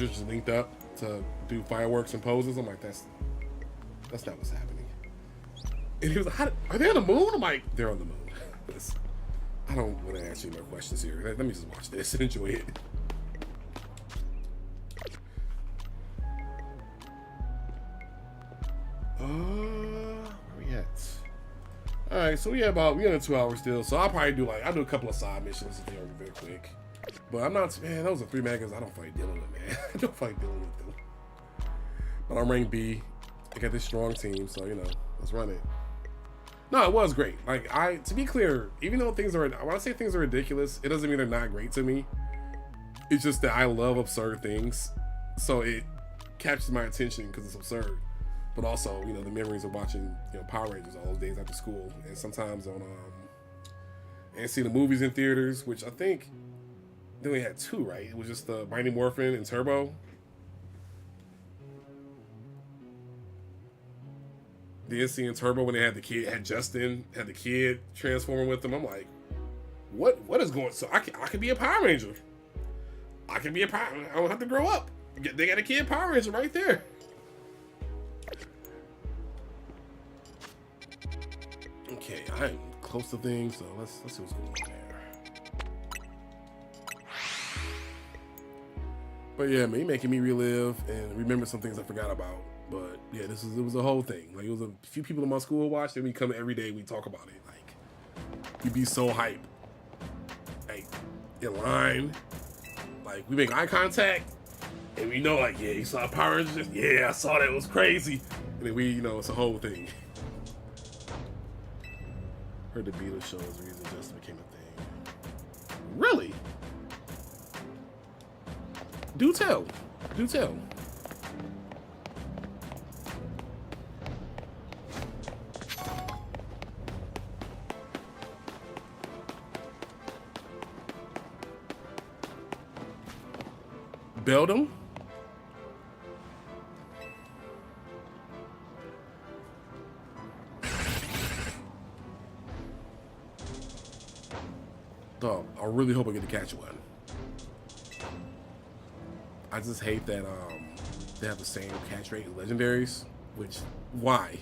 just linked up to do fireworks and poses. I'm like, that's not what's happening. And he was like, are they on the moon? I'm like, they're on the moon. I don't want to answer more questions here. Let me just watch this and enjoy it. Where we at? All right, so we got 2 hours still. So I'll probably do a couple of side missions if they're very quick. But I'm not, man. Those are 3 megas I don't feel like dealing with, man. I don't feel like dealing with them. But I'm ranked B. I got this strong team, so let's run it. No, it was great. Like to be clear, even though when I say things are ridiculous, it doesn't mean they're not great to me. It's just that I love absurd things, so it captures my attention because it's absurd. But also, the memories of watching, Power Rangers all those days after school, and sometimes on and see the movies in theaters, which I think they only had 2, right? It was just the Mighty Morphin and Turbo. The NC and Turbo when they had the kid, Justin had the kid transforming with them. I'm like, what is going? So I could be a Power Ranger. I can be a Power. I don't have to grow up. They got a kid Power Ranger right there. Okay, I'm close to things, so let's see what's going on there. But yeah, man, making me relive and remember some things I forgot about. But yeah, it was a whole thing. Like, it was a few people in my school who watched it. We come every day, we talk about it. Like, we'd be so hype. Like, in line, like, we make eye contact, and we know, like, yeah, you saw Power Rangers? Yeah, I saw that, it was crazy. And then we, it's a whole thing. Heard the Beatles show is the reason Justin became a thing. Really? Do tell. Do tell. Build them. Oh, I really hope I get to catch one. I just hate that they have the same catch rate as legendaries, which why?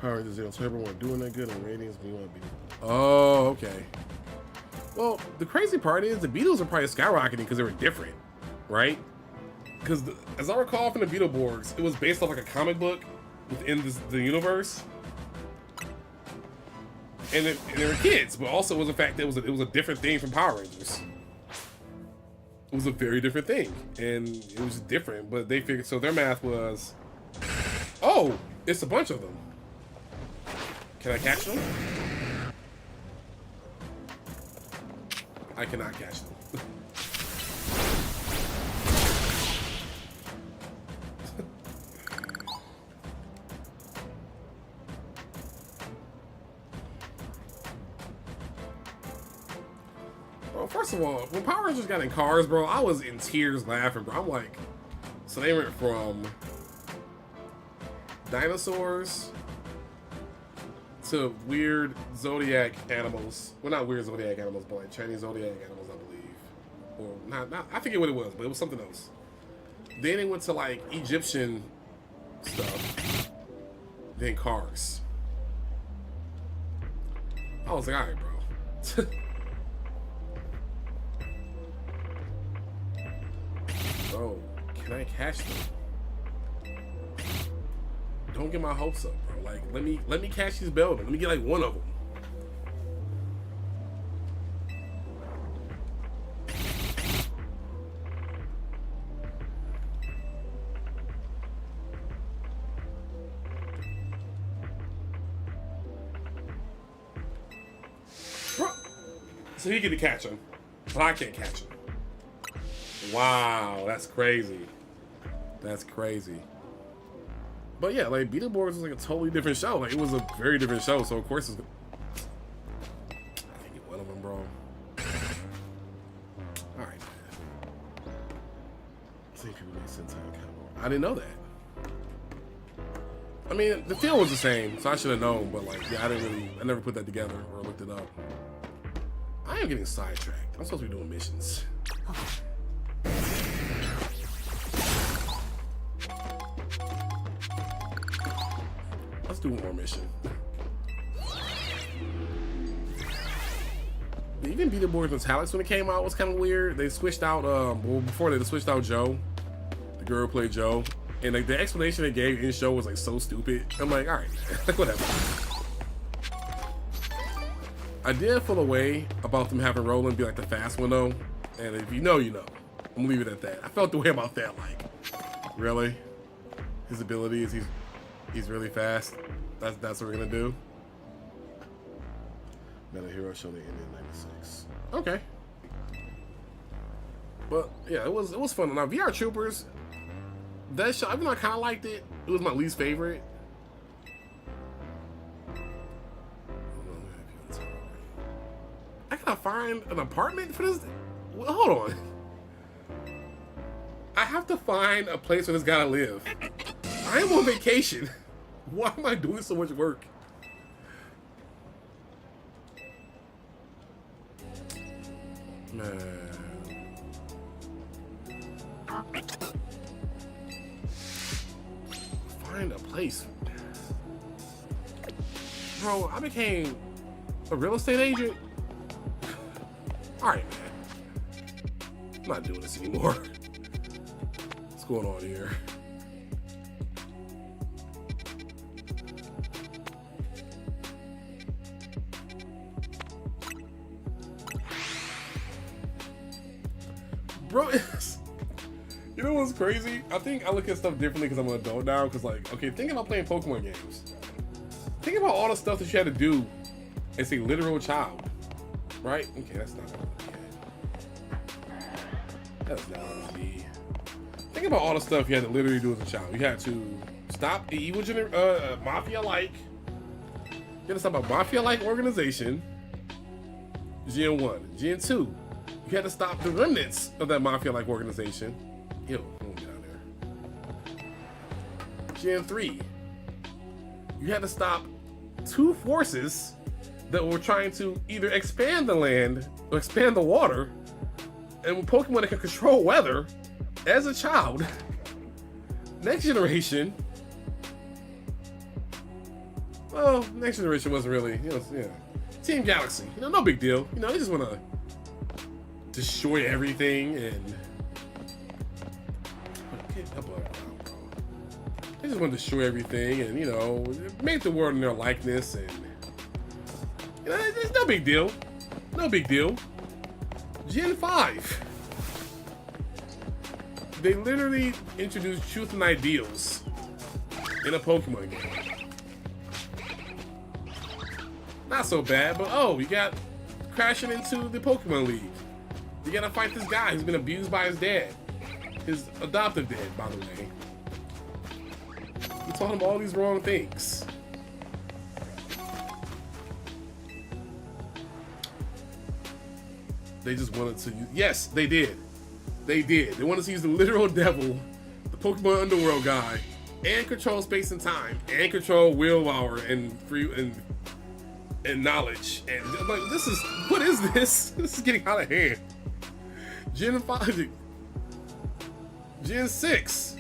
Power Rangers Zero Turbo weren't doing that good in ratings, but you want to be. Oh, okay. Well, the crazy part is the Beatles are probably skyrocketing because they were different, right? Because as I recall from the Beetleborgs, it was based off like a comic book within the universe, and they were kids, but also it was the fact that it was a different thing from Power Rangers. It was a very different thing, and it was different. But they figured, so their math was, oh, it's a bunch of them. Can I catch them? I cannot catch them. Bro, first of all, when Power Rangers got in cars, bro, I was in tears laughing, bro. I'm like, so they went from dinosaurs to weird zodiac animals. Well, not weird zodiac animals, but like Chinese zodiac animals, I believe. Or not I forget what it was, but it was something else. Then they went to like Egyptian stuff. Then cars. I was like, alright, bro. Bro, can I catch them? Don't get my hopes up, bro. Like, let me catch these buildings. Let me get like one of them. So he get to catch him, but I can't catch him. Wow, that's crazy. That's crazy. But yeah, like Beetleborgs was like a totally different show. Like it was a very different show. So of course, I can't get one of them, bro. All right, man. Same people make Sentai Cowboy. I didn't know that. I mean, the feel was the same, so I should have known. But like, yeah, I never put that together or looked it up. I am getting sidetracked. I'm supposed to be doing missions. Let's do one more mission. Even Beetleborgs Metallics when it came out was kind of weird. They switched out, well, before they switched out Joe. The girl who played Joe. And like the explanation they gave in the show was like so stupid. I'm like, all right, like whatever. I did feel a way about them having Roland be like the fast one though. And if you know, you know. I'm gonna leave it at that. I felt the way about that. Like, really? His ability is he's really fast. That's what we're gonna do. Meta Hero Show the ended in '96. Okay. But yeah, it was fun. Now VR Troopers, that show, even though I kind of liked it, it was my least favorite. I gotta find an apartment for this. Well, hold on. I have to find a place where this guy live. I am on vacation. Why am I doing so much work? Man. Find a place. Bro, I became a real estate agent. Alright, man. I'm not doing this anymore. What's going on here? Bro, you know what's crazy? I think I look at stuff differently because I'm an adult now. Because, like, okay, think about playing Pokemon games. Think about all the stuff that you had to do as a literal child, right? Okay, that's not what that's not what it be. Think about all the stuff you had to literally do as a child. You had to stop the evil mafia-like. You had to stop a mafia-like organization. Gen 1. Gen 2. You had to stop the remnants of that mafia-like organization. Ew, get out there. Gen 3. You had to stop 2 forces that were trying to either expand the land or expand the water. And with Pokemon that can control weather as a child. Next generation. Well, next generation wasn't really, you know, yeah. Team Galaxy, you know, no big deal. You know, they just want to destroy everything and they just want to destroy everything and, you know, make the world in their likeness and, you know, it's no big deal. No big deal. Gen 5. They literally introduced truth and ideals in a Pokemon game. Not so bad, but oh, you got crashing into the Pokemon League. You gotta fight this guy who's been abused by his dad. His adoptive dad, by the way. He taught him all these wrong things. They just wanted to use, yes, they did. They did. They wanted to use the literal devil, the Pokemon Underworld guy, and control space and time, and control willpower and free and knowledge. And I'm like, this is, what is this? This is getting out of hand. Gen 5, Gen 6.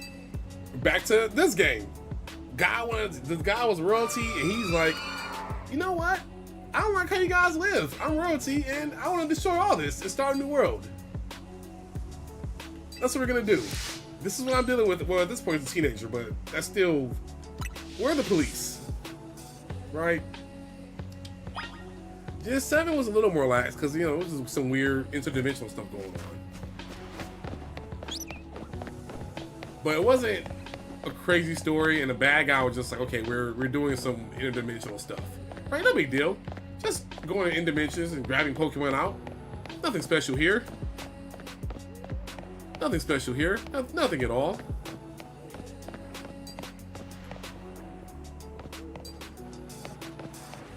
Back to this game. This guy was royalty, and he's like, you know what? I don't like how you guys live. I'm royalty, and I want to destroy all this and start a new world. That's what we're gonna do. This is what I'm dealing with. Well, at this point, it's a teenager, but that's still, we're the police, right? Gen 7 was a little more lax because, you know, it was some weird interdimensional stuff going on. But it wasn't a crazy story, and the bad guy was just like, okay, we're doing some interdimensional stuff, right? No big deal. Just going in dimensions and grabbing Pokemon out. Nothing special here. Nothing special here. Nothing at all.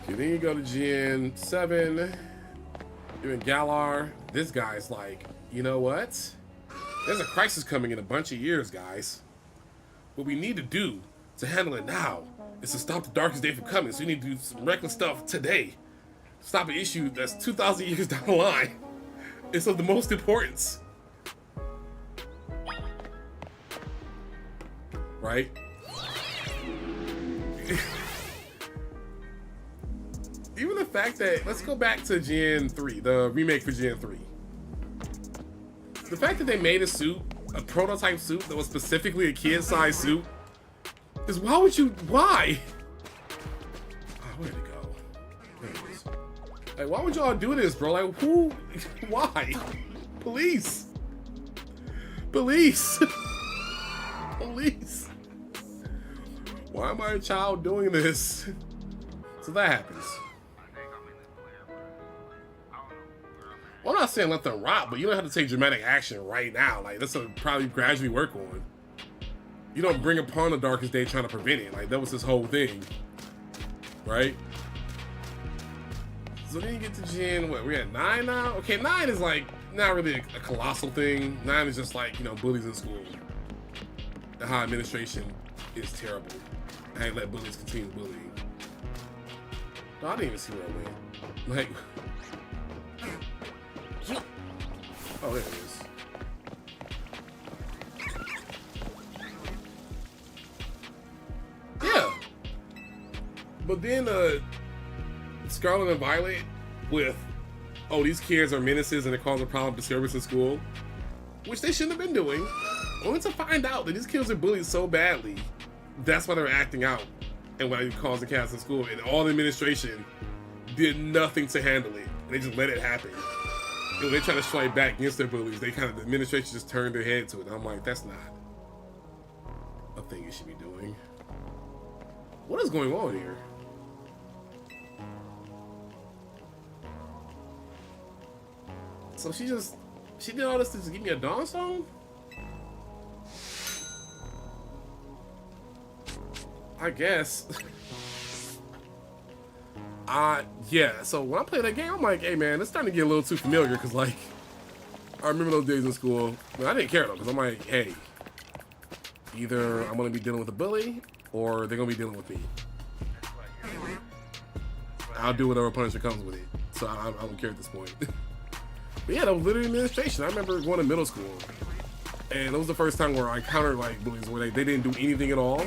Okay, then you go to Gen 7. You're in Galar. This guy's like, you know what? There's a crisis coming in a bunch of years, guys. What we need to do to handle it now is to stop the darkest day from coming. So we need to do some reckless stuff today. Stop an issue that's 2,000 years down the line. It's of the most importance. Right? Even the fact that, let's go back to Gen 3, the remake for Gen 3. The fact that they made a suit, a prototype suit that was specifically a kid-sized suit, is why? Oh, where'd it go? There it is. Like, why would y'all do this, bro? Like, who? Why? Police. Police. Police. Why am I a child doing this? So that happens. Well, I'm not saying let them rot, but you don't have to take dramatic action right now. Like, that's a probably gradually work on. You don't bring upon the darkest day trying to prevent it. Like, that was this whole thing. Right? So then you get to Gen, what, we're at 9 now? Okay, 9 is like, not really a colossal thing. 9 is just like, you know, bullies in school. The high administration is terrible. I ain't let bullies continue bullying. No, I didn't even see where I went. Like, oh, there it is. Yeah. But then Scarlet and Violet with, oh, these kids are menaces and they're causing problem disturbance in school, which they shouldn't have been doing. Only to find out that these kids are bullied so badly, that's why they're acting out and why they caused the chaos in school. And all the administration did nothing to handle it. And they just let it happen. And when they try to strike back against their bullies, they kind of, the administration just turned their head to it. And I'm like, that's not a thing you should be doing. What is going on here? So she did all this to just give me a dawn song? I guess. Yeah, so when I play that game, I'm like, hey man, it's starting to get a little too familiar, because like, I remember those days in school. I didn't care though, because I'm like, hey, either I'm going to be dealing with a bully, or they're going to be dealing with me. I'll do whatever punishment comes with it. So I don't care at this point. But yeah, that was literally administration. I remember going to middle school, and it was the first time where I encountered like bullies where they didn't do anything at all.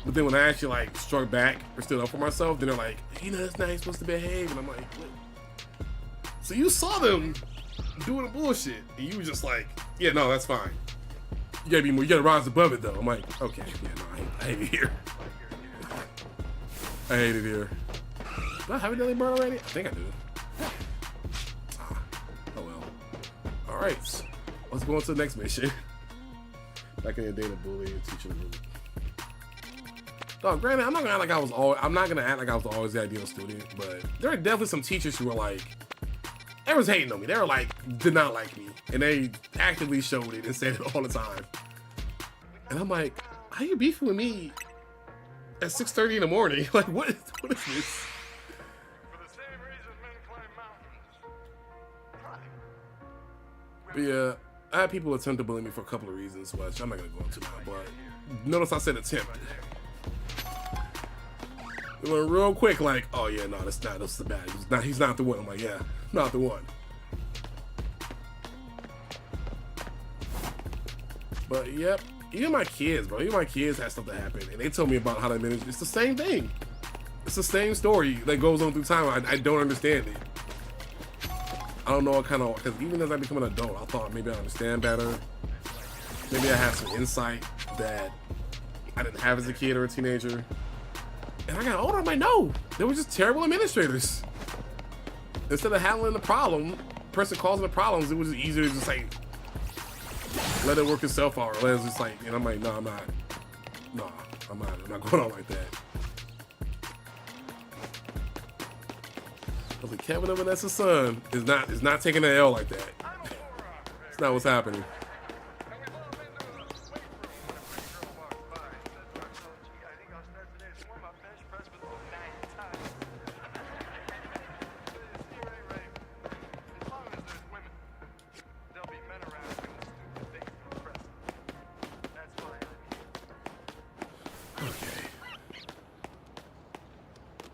But then when I actually like struck back or stood up for myself, then they're like, you know, that's not how you're supposed to behave. And I'm like, what? So you saw them doing the bullshit, and you were just like, yeah, no, that's fine. You gotta be more, you gotta rise above it though. I'm like, okay, yeah, no, I hate it here. I hate it here. Do I have a daily burn already? I think I do. Oh well. Alright, let's go on to the next mission. Back in the day to bully and teach them. Dog, granted, I'm not gonna act like I was always the ideal student, but there are definitely some teachers who were like, everyone's hating on me. They were like, did not like me, and they actively showed it and said it all the time. And I'm like, how you beefing with me at 6:30 in the morning? Like, what is this? But yeah, I had people attempt to bully me for a couple of reasons, which I'm not gonna go into now. But notice I said attempt. It went real quick, like, oh yeah, no, that's the bad. He's not the one. I'm like, yeah, not the one. But yep, even my kids, bro, had stuff that happened, and they told me about how to manage. It's the same thing. It's the same story that goes on through time. I don't understand it. I don't know what kind of, because even as I become an adult, I thought maybe I understand better. Maybe I have some insight that I didn't have as a kid or a teenager. And I got older, I'm like, no, they were just terrible administrators. Instead of handling the person causing the problems, it was easier to just like, let it work itself out, or let it just like, and I'm like, no, I'm not going on like that. But Kevin and Vanessa's son is not taking an L like that. That's not what's happening.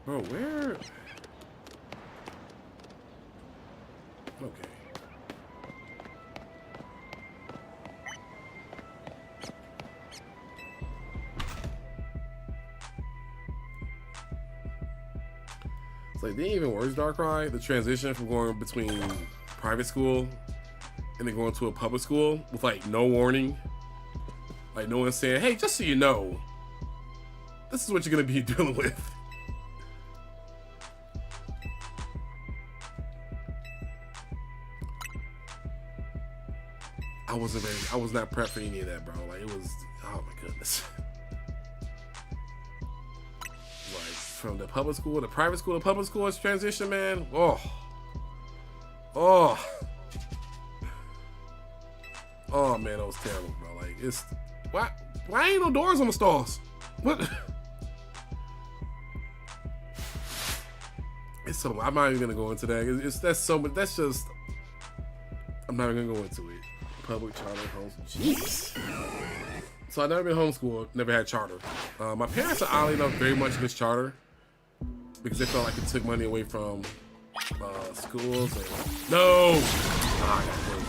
Bro, where? Okay. It's like, they ain't even worse, Darkrai. The transition from going between private school and then going to a public school with like no warning. Like no one saying, hey, just so you know, this is what you're gonna be dealing with. I was not prepped for any of that, bro. Like it was, oh my goodness. Like from the public school to private school to public school, it's transition, man. Oh man, that was terrible, bro. Like it's why ain't no doors on the stalls? What? It's so, I'm not even gonna go into that. That's so much. That's just, I'm not even gonna go into it. Public, charter, homeschool. Jeez. So I've never been homeschooled, never had charter. My parents are oddly enough very much against charter because they felt like it took money away from schools. And, no! Ah, I got it.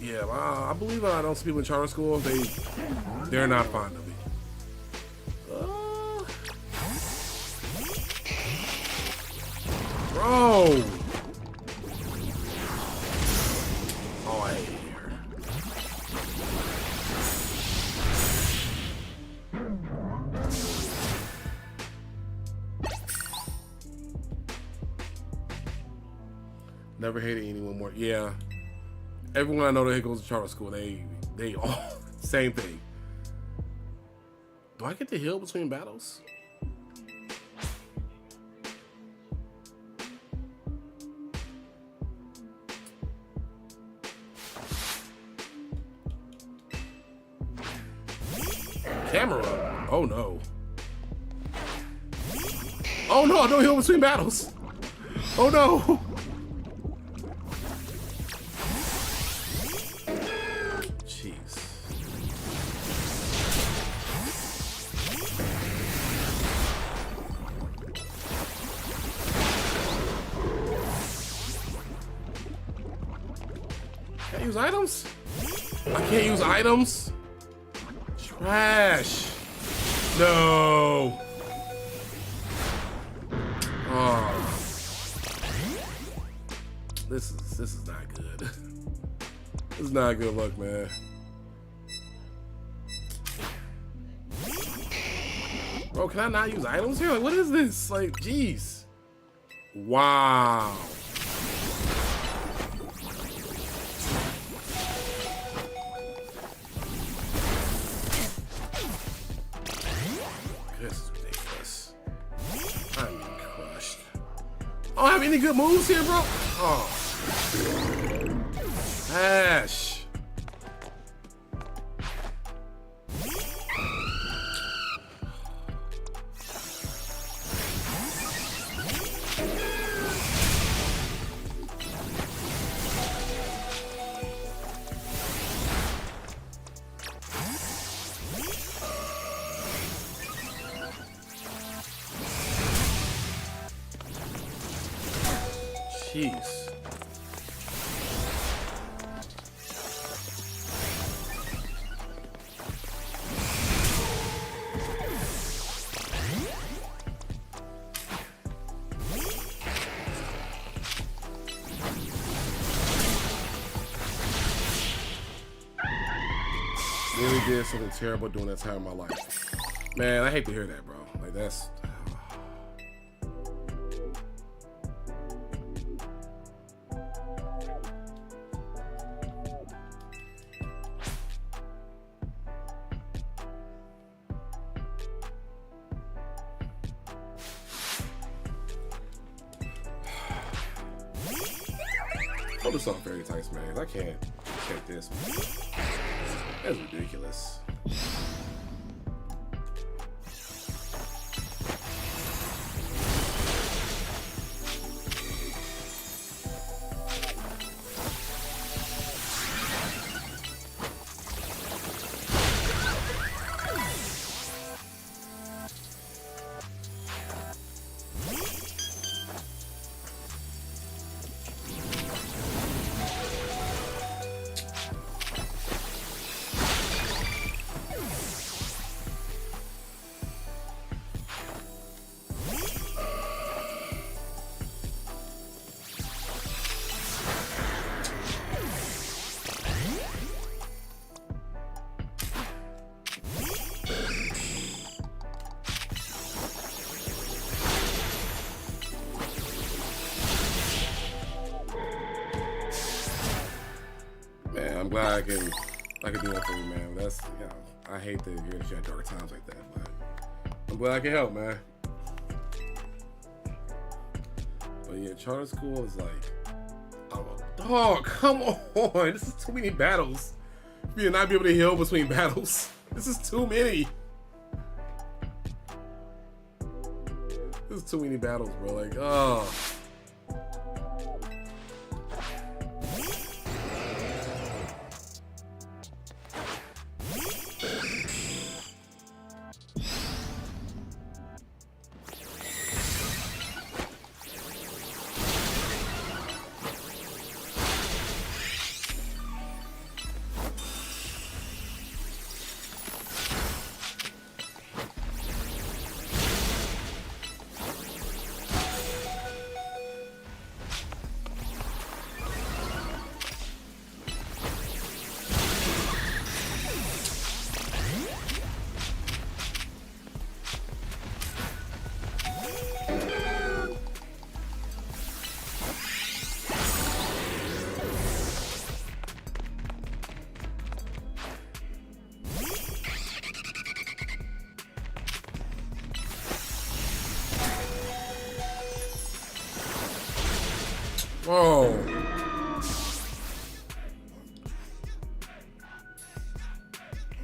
Yeah, I believe I know some people in charter school. They're not fond of it. Bro. Oh, I hate it here. Never hated anyone more. Yeah. Everyone I know that goes to charter school, they all same thing. Do I get to heal between battles? Camera. Oh no. Oh no, I don't heal between battles. Oh no. Can't use items? I can't use items? Trash. No. Oh. This is not good. This is not good luck, man. Bro, can I not use items here? Like, what is this? Like, jeez. Wow. This is ridiculous. I'm getting crushed. I don't have any good moves here, bro. Oh. Ash. Jeez. Really did something terrible during that time in my life. Man, I hate to hear that, bro. Like, that's... Oh, this song Fairy Types, man. I can't take this, man. That's ridiculous. Man, I'm glad I can do that for you, man. That's, you know, I hate to hear that you had dark times like that, but I'm glad I can help, man. But yeah, charter school is like, oh, dog, come on. This is too many battles. You not be able to heal between battles. This is too many. This is too many battles, bro. Like, oh. Whoa.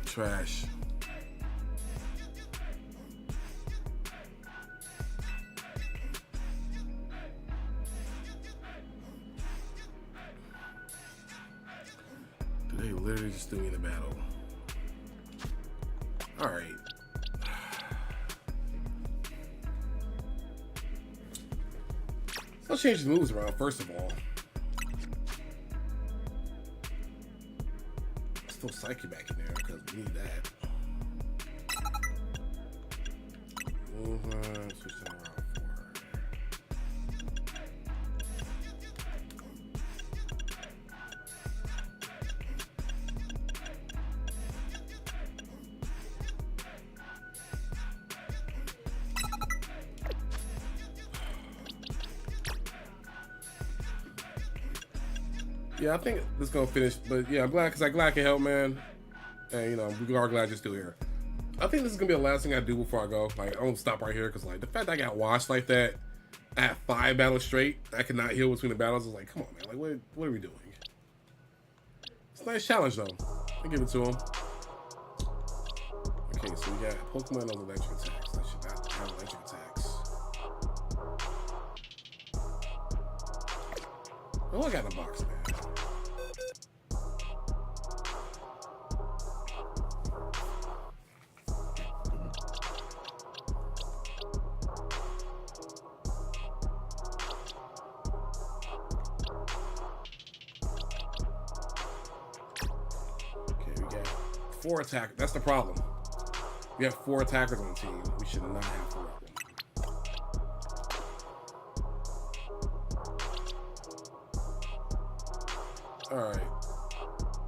Trash. They literally just threw me in the battle. All right. Let's change the moves around, first of all. Let's throw Psyche back in there, because we need that. Switch that around for... Yeah, I think this is gonna finish, but yeah, I'm glad because I'm glad I can help, man. And you know, we are glad you're still here. I think this is gonna be the last thing I do before I go. Like, I don't stop right here because like the fact that I got washed like that at 5 battles straight, I could not heal between the battles. I was like, come on, man, like what are we doing? It's a nice challenge though. I give it to him. Okay, so we got Pokemon on electric attacks. That should not have electric attacks. Oh, I got in the box, man. Okay, we got 4 attackers. That's the problem. We have 4 attackers on the team. We should not have 4 of them. All right.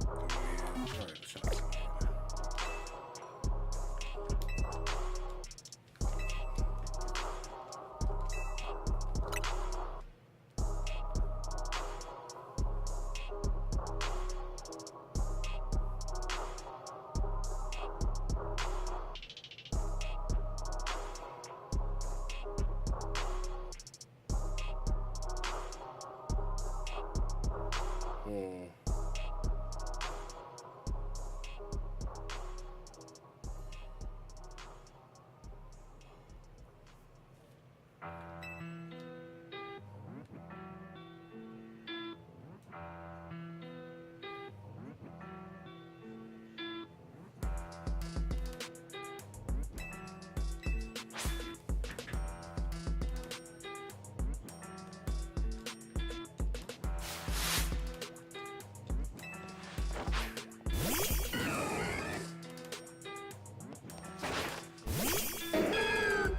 Oh, man. All right, let's try this again.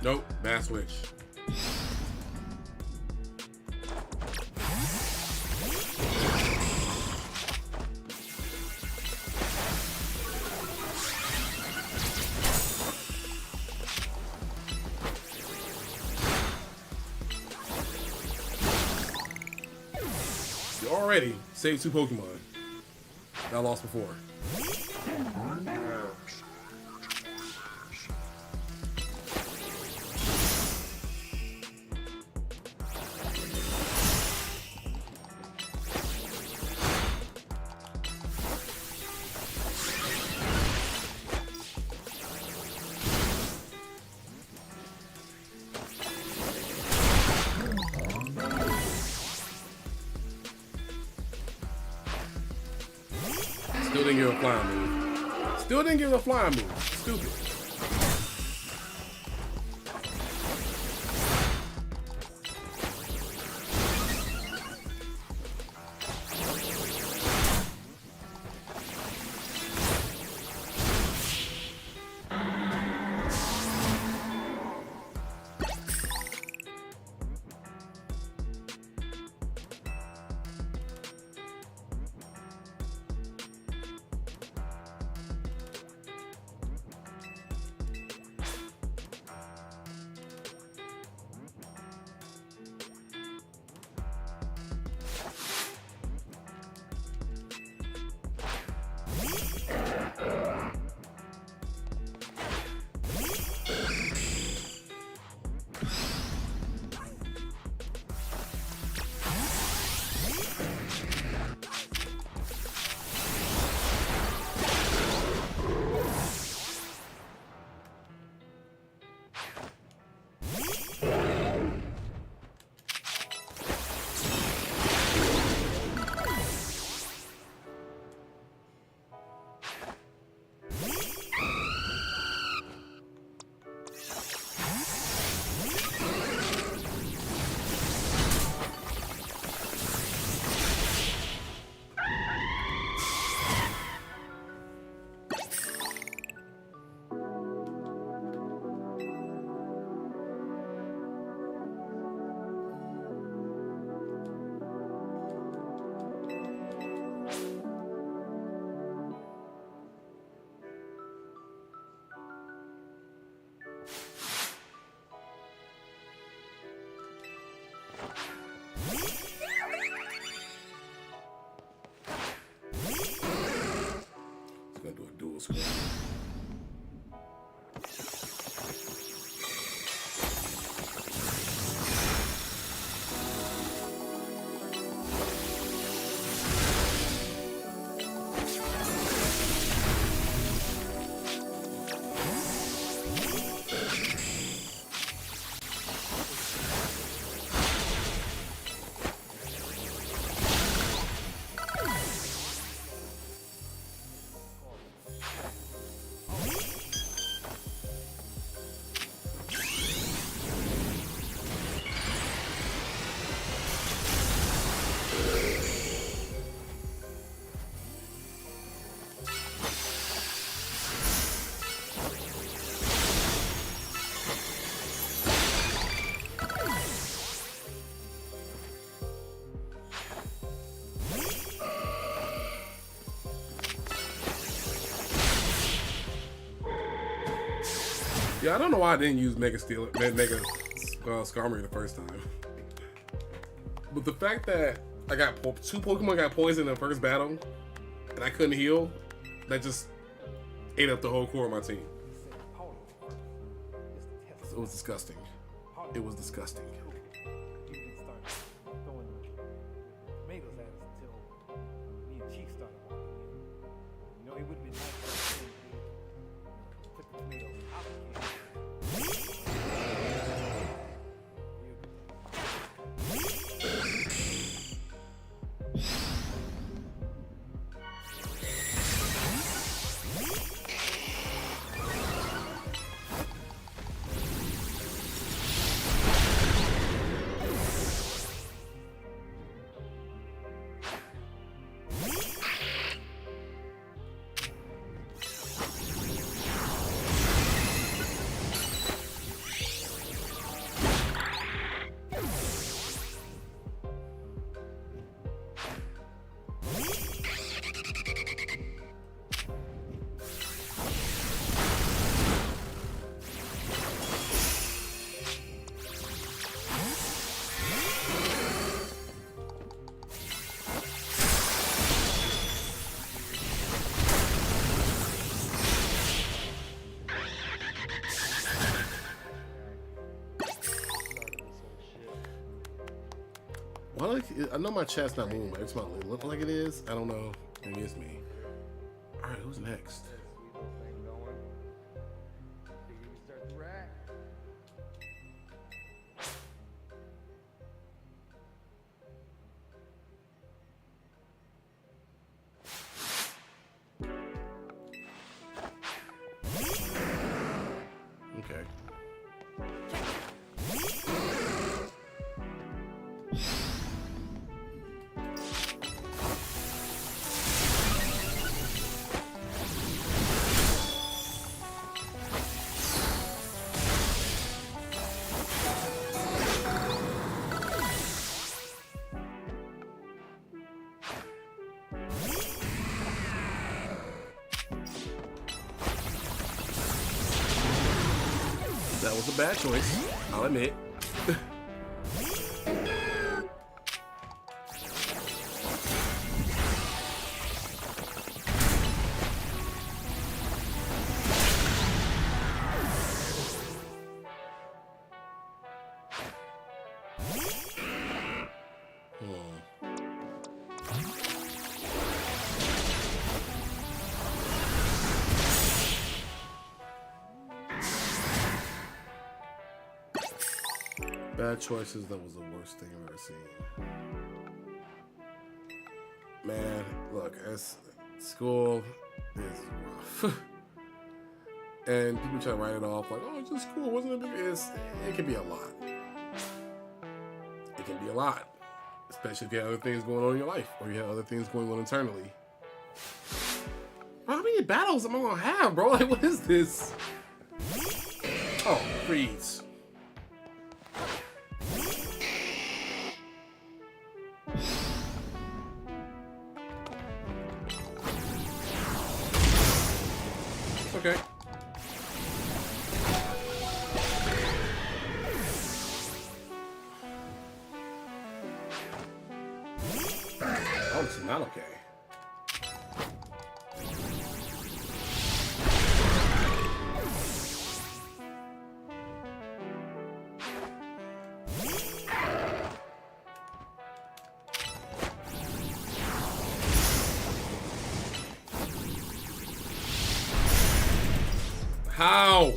Nope, bad switch. You already saved 2 Pokemon that I lost before. Still didn't give a flying move. Still didn't give a flying move. Stupid. School. Yeah, I don't know why I didn't use Mega Skarmory the first time. But the fact that I got 2 Pokemon got poisoned in the first battle, and I couldn't heal, that just ate up the whole core of my team. It was disgusting. It was disgusting. You can start throwing tomatoes at us until Why? I know my chat's not moving, but it's not looking like it is. I don't know. Maybe it's me. All right, who's next? Sweet little thing going. Think you can start the rack? Okay. That was a bad choice, I'll admit. Bad choices, that was the worst thing I've ever seen. Man, look, school is rough. And people try to write it off like, oh, it's just school, wasn't it big? It can be a lot. It can be a lot. Especially if you have other things going on in your life, or you have other things going on internally. Bro, how many battles am I gonna have, bro? Like, what is this? Oh, freeze. Okay. Oh, this is not okay. How?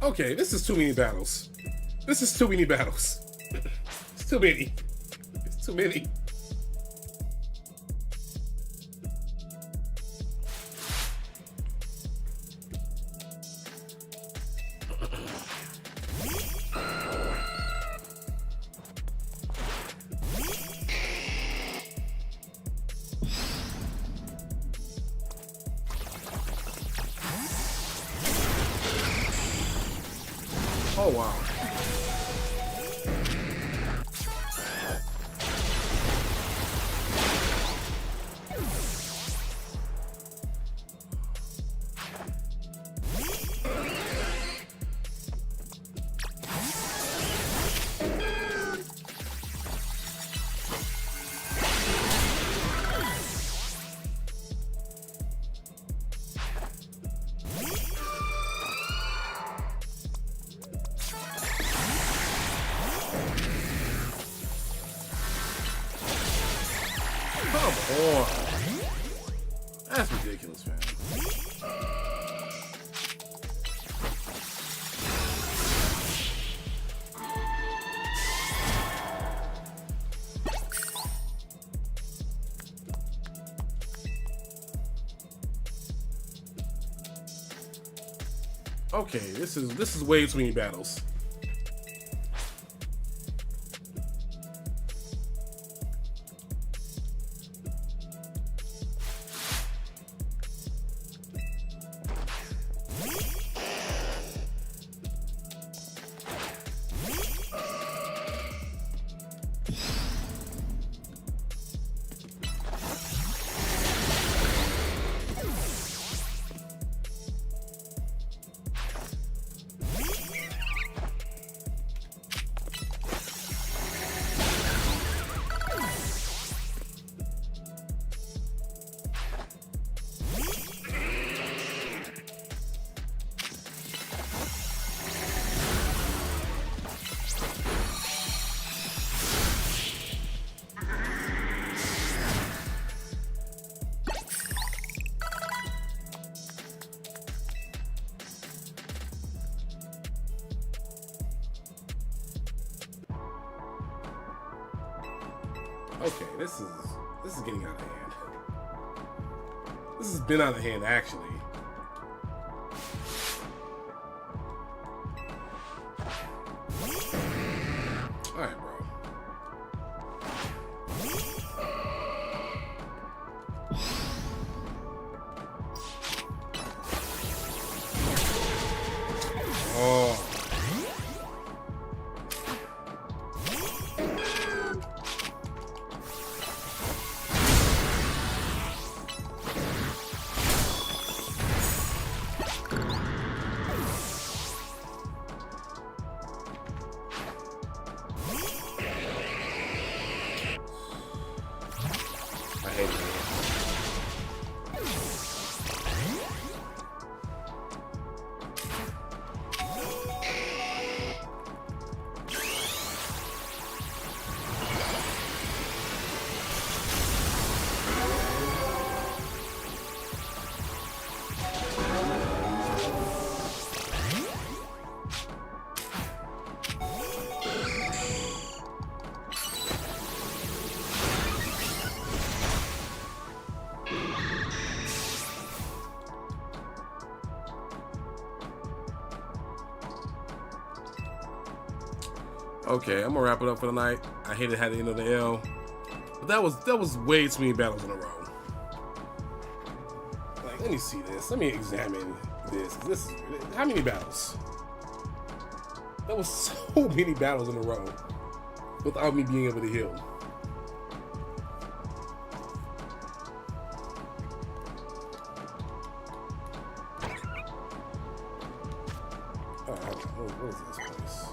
Okay, this is too many battles. This is too many battles. It's too many. It's too many. Oh, wow. Come on. That's ridiculous, man. Okay, this is way too many battles. Okay, this is getting out of hand. This has been out of hand, actually. All right, bro. Oh. I hate it. Okay, I'm gonna wrap it up for the night. I hate it had the end of the L, but that was way too many battles in a row. Like, let me see this. Let me examine this. This is how many battles? That was so many battles in a row without me being able to heal. What is this place?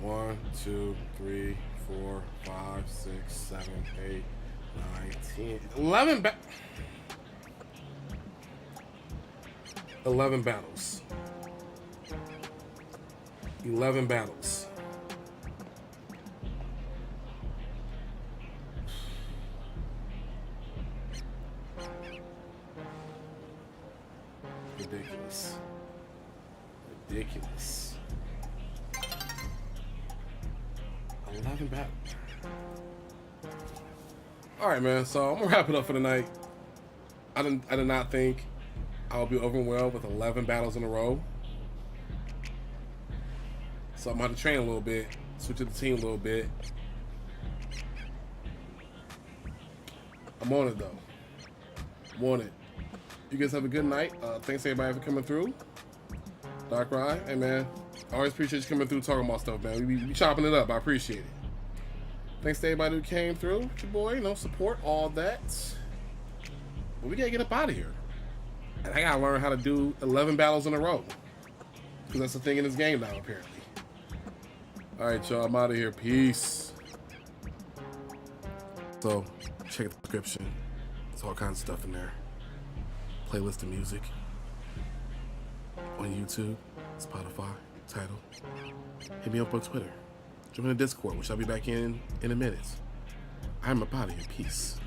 One, 2, 3, 4, 5, 6, 7, 8, 9, 10, 11 11 battles. 11 battles. Ridiculous. Ridiculous. 11 battles. All right, man. So I'm gonna wrap it up for the night. I did not think I'll be overwhelmed with 11 battles in a row. So I'm going to train a little bit, switch to the team a little bit. I'm on it though. I'm on it. You guys have a good night. Thanks everybody for coming through. Dark Ride, hey man. I always appreciate you coming through talking about stuff, man. We be chopping it up. I appreciate it. Thanks to everybody who came through. Your boy, you know, support all that. But we gotta get up out of here. And I gotta learn how to do 11 battles in a row. Because that's the thing in this game now, apparently. Alright, y'all. I'm out of here. Peace. So, check the description. There's all kinds of stuff in there. Playlist of music. On YouTube, Spotify, Tidal. Hit me up on Twitter. Join the Discord, which I'll be back in a minute. I'm up out of here. Peace.